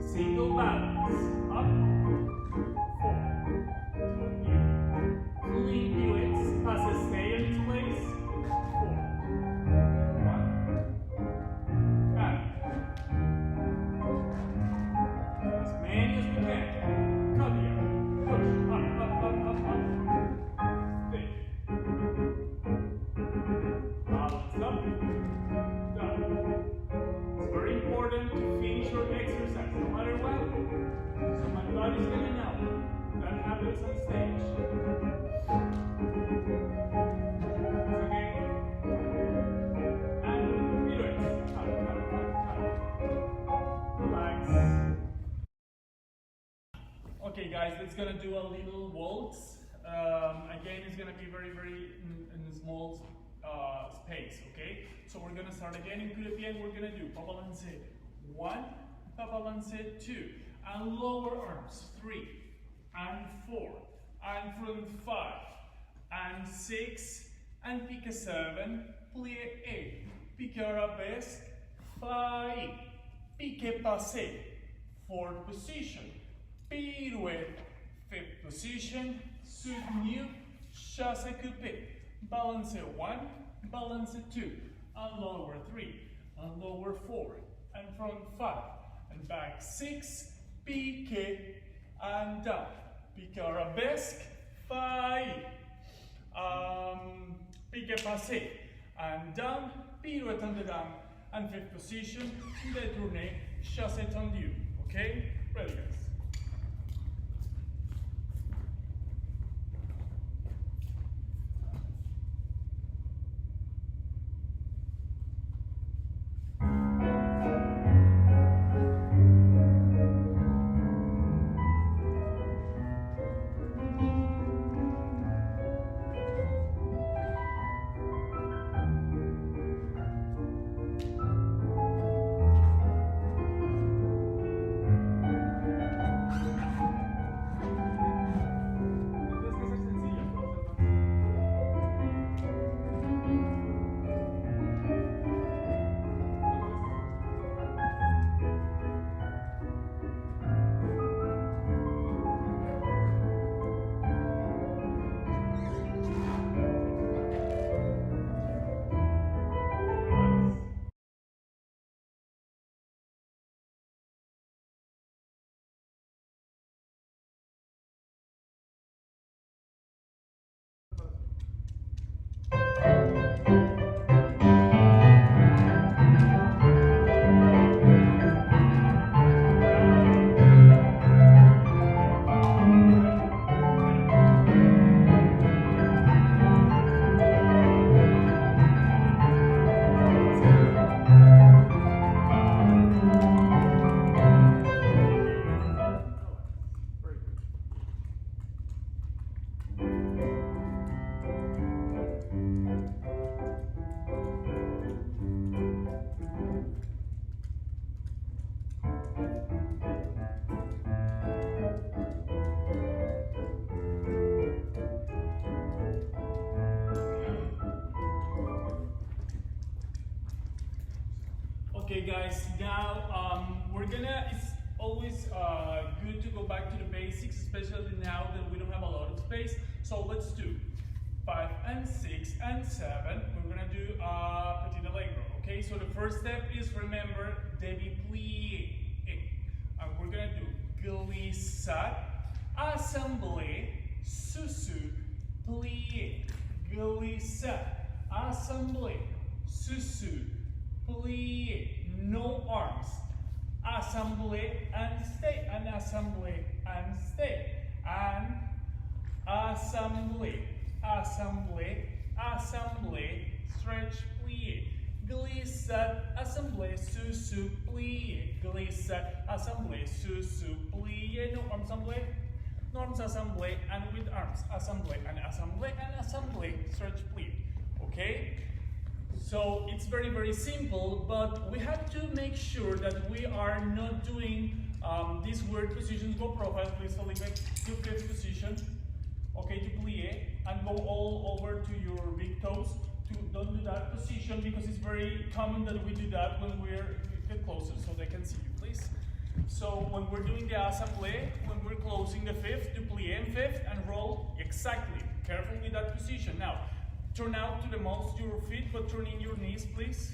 Single balance, up, 4, clean pirouettes, passes stay in place, 4, 1, back, as many as we can, cut here, push, up, stay, balance up, down. It's very important to finish your exercise, no matter what. So my body's gonna know that happens on stage. Okay. And pirouettes. Cut. Relax. Okay, guys, let's gonna do a little waltz. Again, it's gonna be very in a small space. Okay. So we're gonna start again in coup de pied. We're gonna do pas balancé 1, pas balancé 2, and lower arms 3, and 4, and front 5, and 6, and pique 7, plie 8, pique arabesque 5, pique passé, 4th position, pirouette, 5th position, soutenu, chassé coupé, balancé 1, balancé 2, and lower 3, and lower 4, and front 5, and back 6, pique, and down, pique arabesque, 5, pique passé, and down, pirouette on the down, and 5th position, détourné, chassé tendu, okay? Ready, guys? guys, now it's always good to go back to the basics, especially now that we don't have a lot of space. So let's do 5 and 6 and 7. We're gonna do petit allegro, okay? So the first step is, remember, demi-plie. And we're gonna do glissade, assemblée, sous-sus, plié, glissade, assemblée, sous-sus, plié, no arms, assemblée and stay, and assemblée and stay, and assemblée, assemblée, assemblée, stretch, plié, glissade, assemblée, sous-sus, plié, glissade, assemblée, sous-sus, plié, no arms, assemblée, no arms, assemblée, and with arms, assemblée, and assemblée, stretch, plié, okay? So it's very, very simple, but we have to make sure that we are not doing these weird positions. Go profile, please, Felipe, to fifth position, okay, to plie, and go all over to your big toes. Don't do that position, because it's very common that we do that when get closer, so they can see you, please. So when we're doing the assemblée, when we're closing the fifth, to plie in fifth and roll, exactly, careful with that position. Now, turn out to the most your feet, but turn in your knees, please.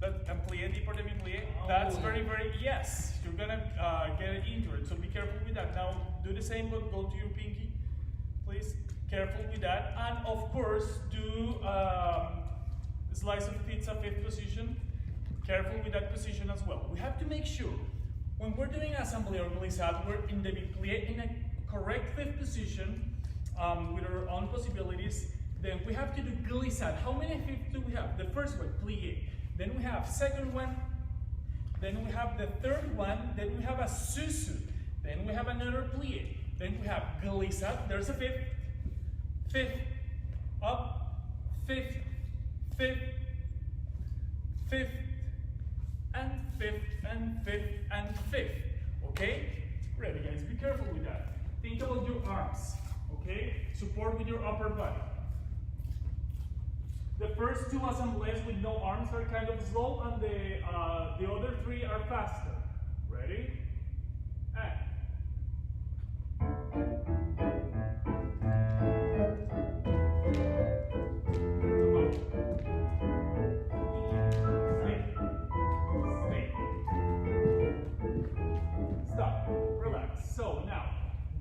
And plie deeper than plie. That's very, very, yes, you're gonna get injured, so be careful with that. Now, do the same, but go to your pinky, please. Careful with that. And of course, do slice of pizza, fifth position. Careful with that position as well. We have to make sure, when we're doing assemblée or glissade, we're in the plie in a correct fifth position with our own possibilities. Then we have to do glissade. How many fifths do we have? The first one, plie. Then we have second one. Then we have the third one. Then we have a sous-sus. Then we have another plie. Then we have glissade. There's a fifth. Fifth. Up. Fifth. Fifth. Fifth. And fifth. And fifth. And fifth. Okay? Ready, guys? Be careful with that. Think about your arms. Okay? Support with your upper body. The first two assemblées with no arms are kind of slow, and the other three are faster. Ready? And. Stay. Stop. Relax. So now,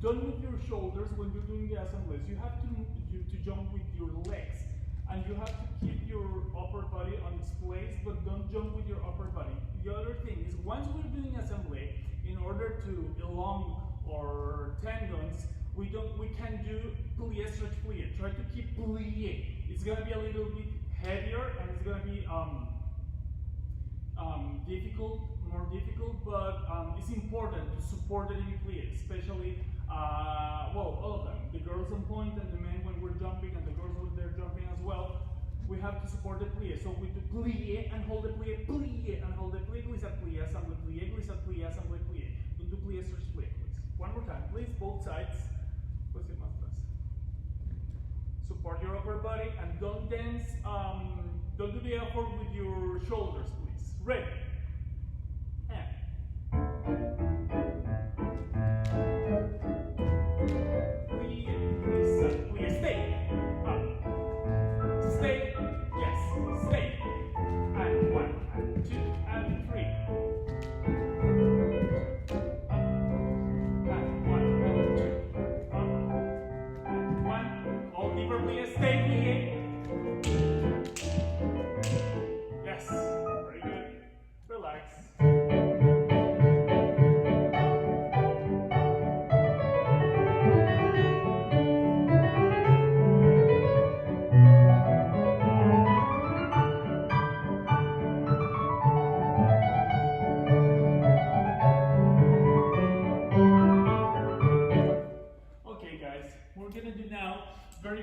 don't move your shoulders when you're doing the assemblées. You have to jump with your legs. And you have to keep your upper body on its place, but don't jump with your upper body. The other thing is, once we're doing assembly, in order to elongate our tendons, we can do plie, stretch, plie. Try to keep plie. It's gonna be a little bit heavier, and it's gonna be more difficult, but it's important to support the plie, especially well, all of them, the girls on point and the men when we're jumping, and the girls when they're jumping as well. We have to support the plie. So we do plie and hold the plie and hold the plie, glissade, plie, assemblée, plie, glissade, plie, assemblée, plie. Don't do plie, stretch, plie, please. One more time, please, both sides. Support your upper body, and don't dance, don't do the effort with your shoulders, please. Ready?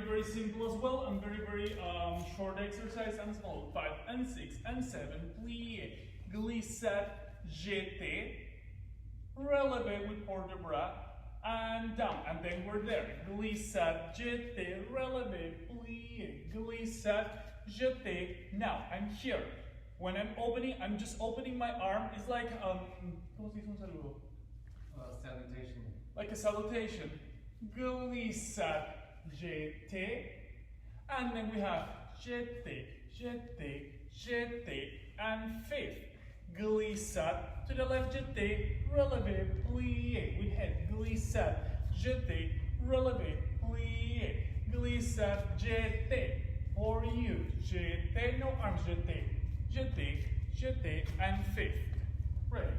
Very simple as well, and very short exercise and small. 5 and 6 and 7, plie, glissade, jeté, relevé with port de bras, and down, and then we're there. Glissade, jeté, relevé, plie, glissade, jeté. Now I'm here. When I'm opening, I'm just opening my arm. It's like, ¿cómo se dice un saludo? Salutation. Like a salutation. Glissade, jeté. And then we have jeté, jeté, jeté. And fifth, glissade to the left, jeté, relevé, plié. With head, glissade, jeté, relevé, plié. Glissade, jeté. For you, jeté, no arms, jeté, jeté, jeté. And fifth, raise.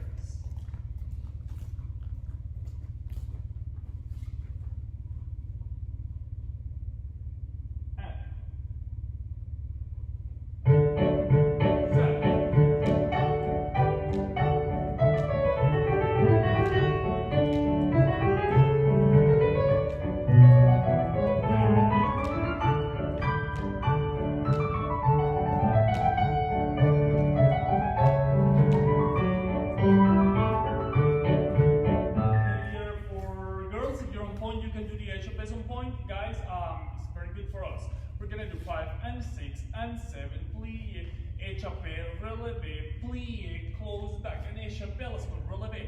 We're gonna do 5 and 6 and 7, plié, échappé, relevé, plié, close back, and échappé, let's go, relevé,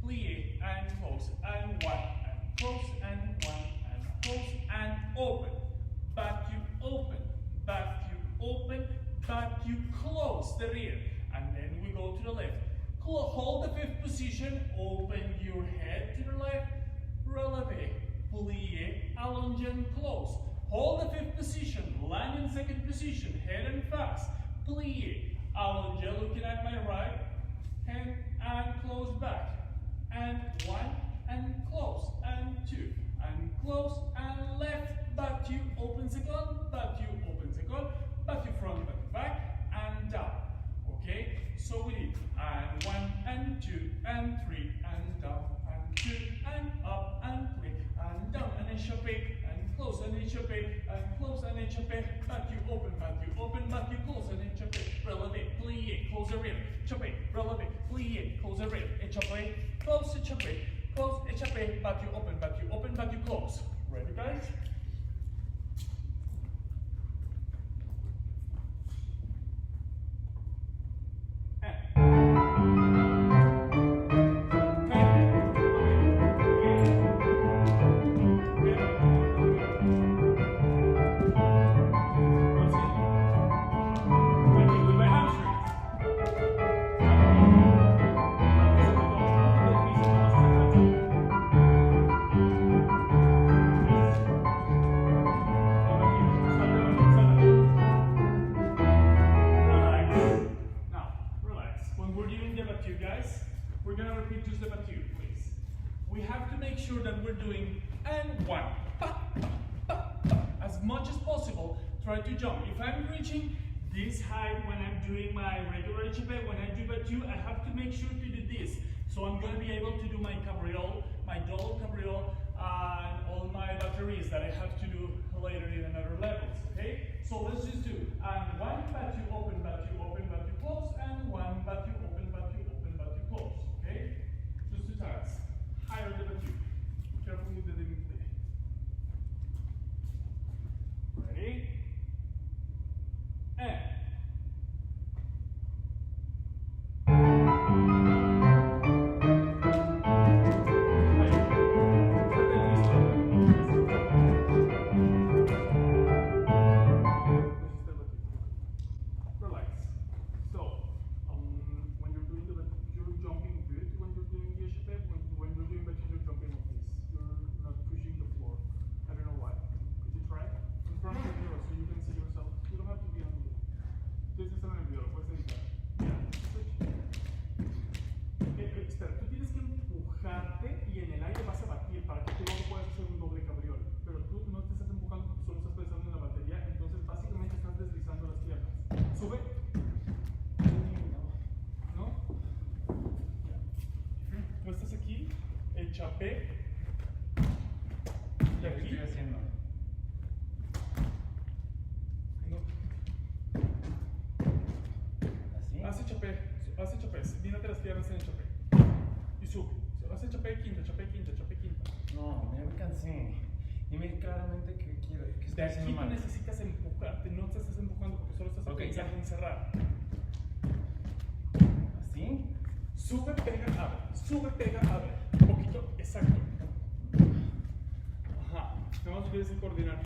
plié, and close, and 1, and close, and 1, and close, and open, back you open, back you open, back you close the rear, and then we go to the left. Hold the 5th position, open your head to the left, relevé, plié, allonge and close. Hold the 5th position, land in 2nd position, head and fast, plié, allonge, looking at my right, hand and close back, and 1, and close, and 2, and close, and left, back you, open second, back you, open second, back you front, back, and down, okay? So we did, and 1, and 2, and 3, and down, and 2, and up, and play, and down, and échappé, and close, and échappé, and close, and échappé, back you open, back you close, and échappé, relevé, plié, close the rear, échappé, relevé, plié, close the rear, échappé, close, échappé, back you open, back you close. Ready, guys? We're gonna repeat just the battu, please. We have to make sure that we're doing and 1, as much as possible. Try to jump. If I'm reaching this height when I'm doing my regular échappé, when I do battu, I have to make sure to do this. So I'm gonna be able to do my cabriole, my double cabriole, and all my batteries that I have to do later in another levels. Okay? So let's just do and 1 battu open, battu close, and 1 battu open, battu close. Okay? Just 2 times. Higher the battu. Careful with the limit there. Ready? And y en el aire vas a batir para que tú luego puedas hacer un doble cabriole, pero tú no te estás empujando porque solo estás pensando en la batería, entonces básicamente estás deslizando las piernas. Sube. ¿No? Tú estás aquí, el chapé. Y aquí. ¿Qué estoy haciendo? No. ¿Así? Hace chapé, mírate las piernas en el chapé. Y sube. Hace chapé quinta. No, ya me cansé. Dime claramente qué quiero. ¿Qué estoy De aquí haciendo tú mal? necesitas empujarte, no te estás empujando porque solo estás pensando en cerrar. ¿Así? Sube, pega, abre. Sube, pega, abre. Un poquito, exacto. Ajá. Nada más tienes que coordinar.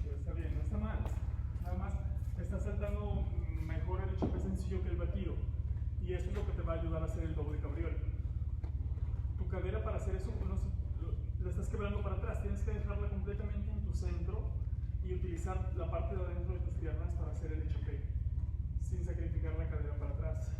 Pero está bien, no está mal. Nada más estás saltando mejor el choque sencillo que el batido. Y eso es lo que te va a ayudar a hacer el doble cabriole. Tu cadera para hacer eso la estás quebrando para atrás. Tienes que dejarla completamente en tu centro y utilizar la parte de adentro de tus piernas para hacer el choque, sin sacrificar la cadera para atrás.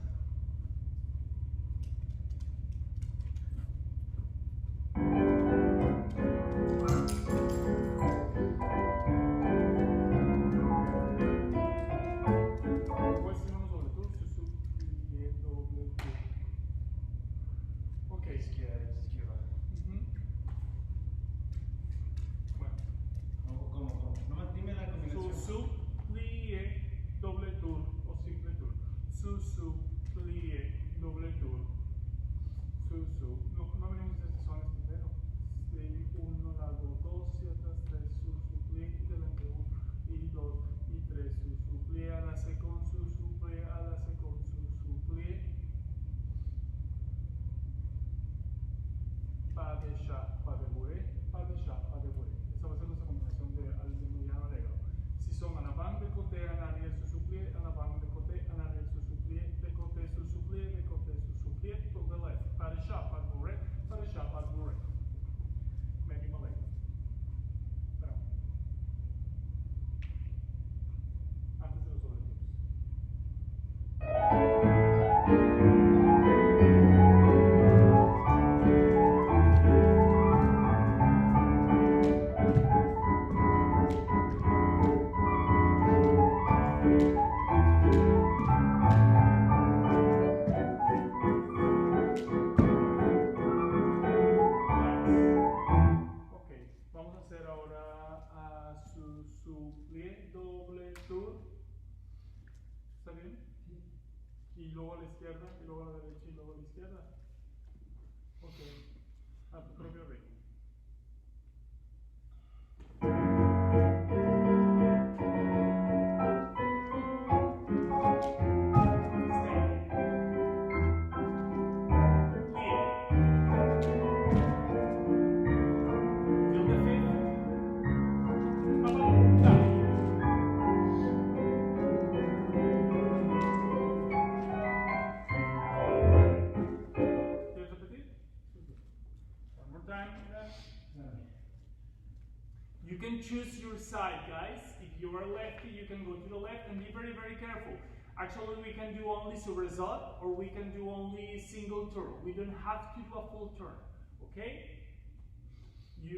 Choose your side, guys. If you are lefty, you can go to the left and be very, very careful. Actually, we can do only somersault or we can do only single turn. We don't have to do a full turn, okay?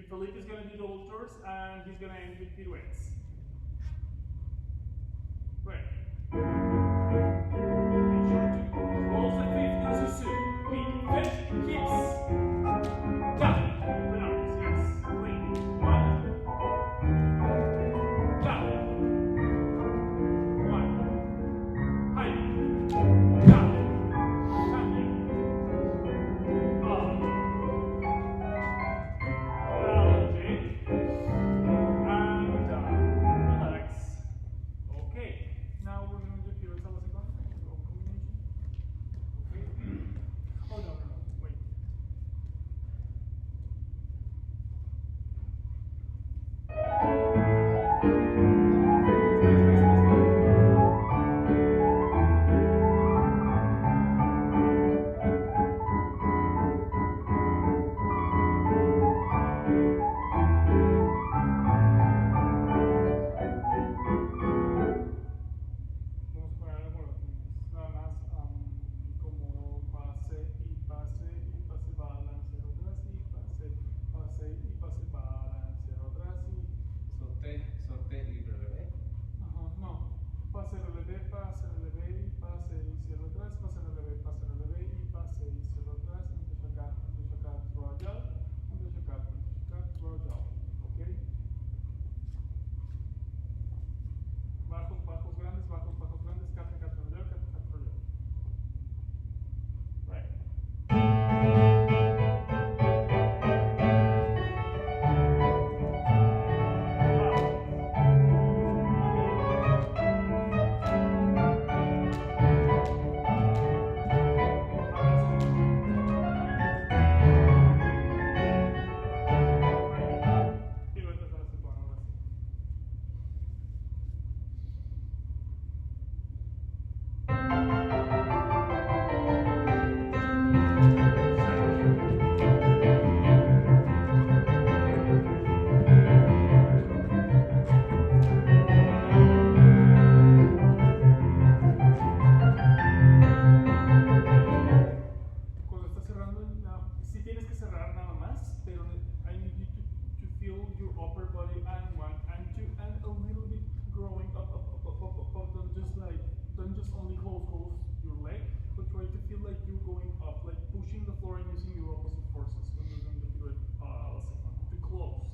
Felipe is going to do double turns and he's going to end with pirouettes. Right. Make sure to close the fifth in Susu. Feet, hips, down. Open arms, yes. Clean. 1. your upper body, and 1 and 2, and a little bit growing up. Don't just only close your leg, but try to feel like you're going up, like pushing the floor and using your opposite forces. To close.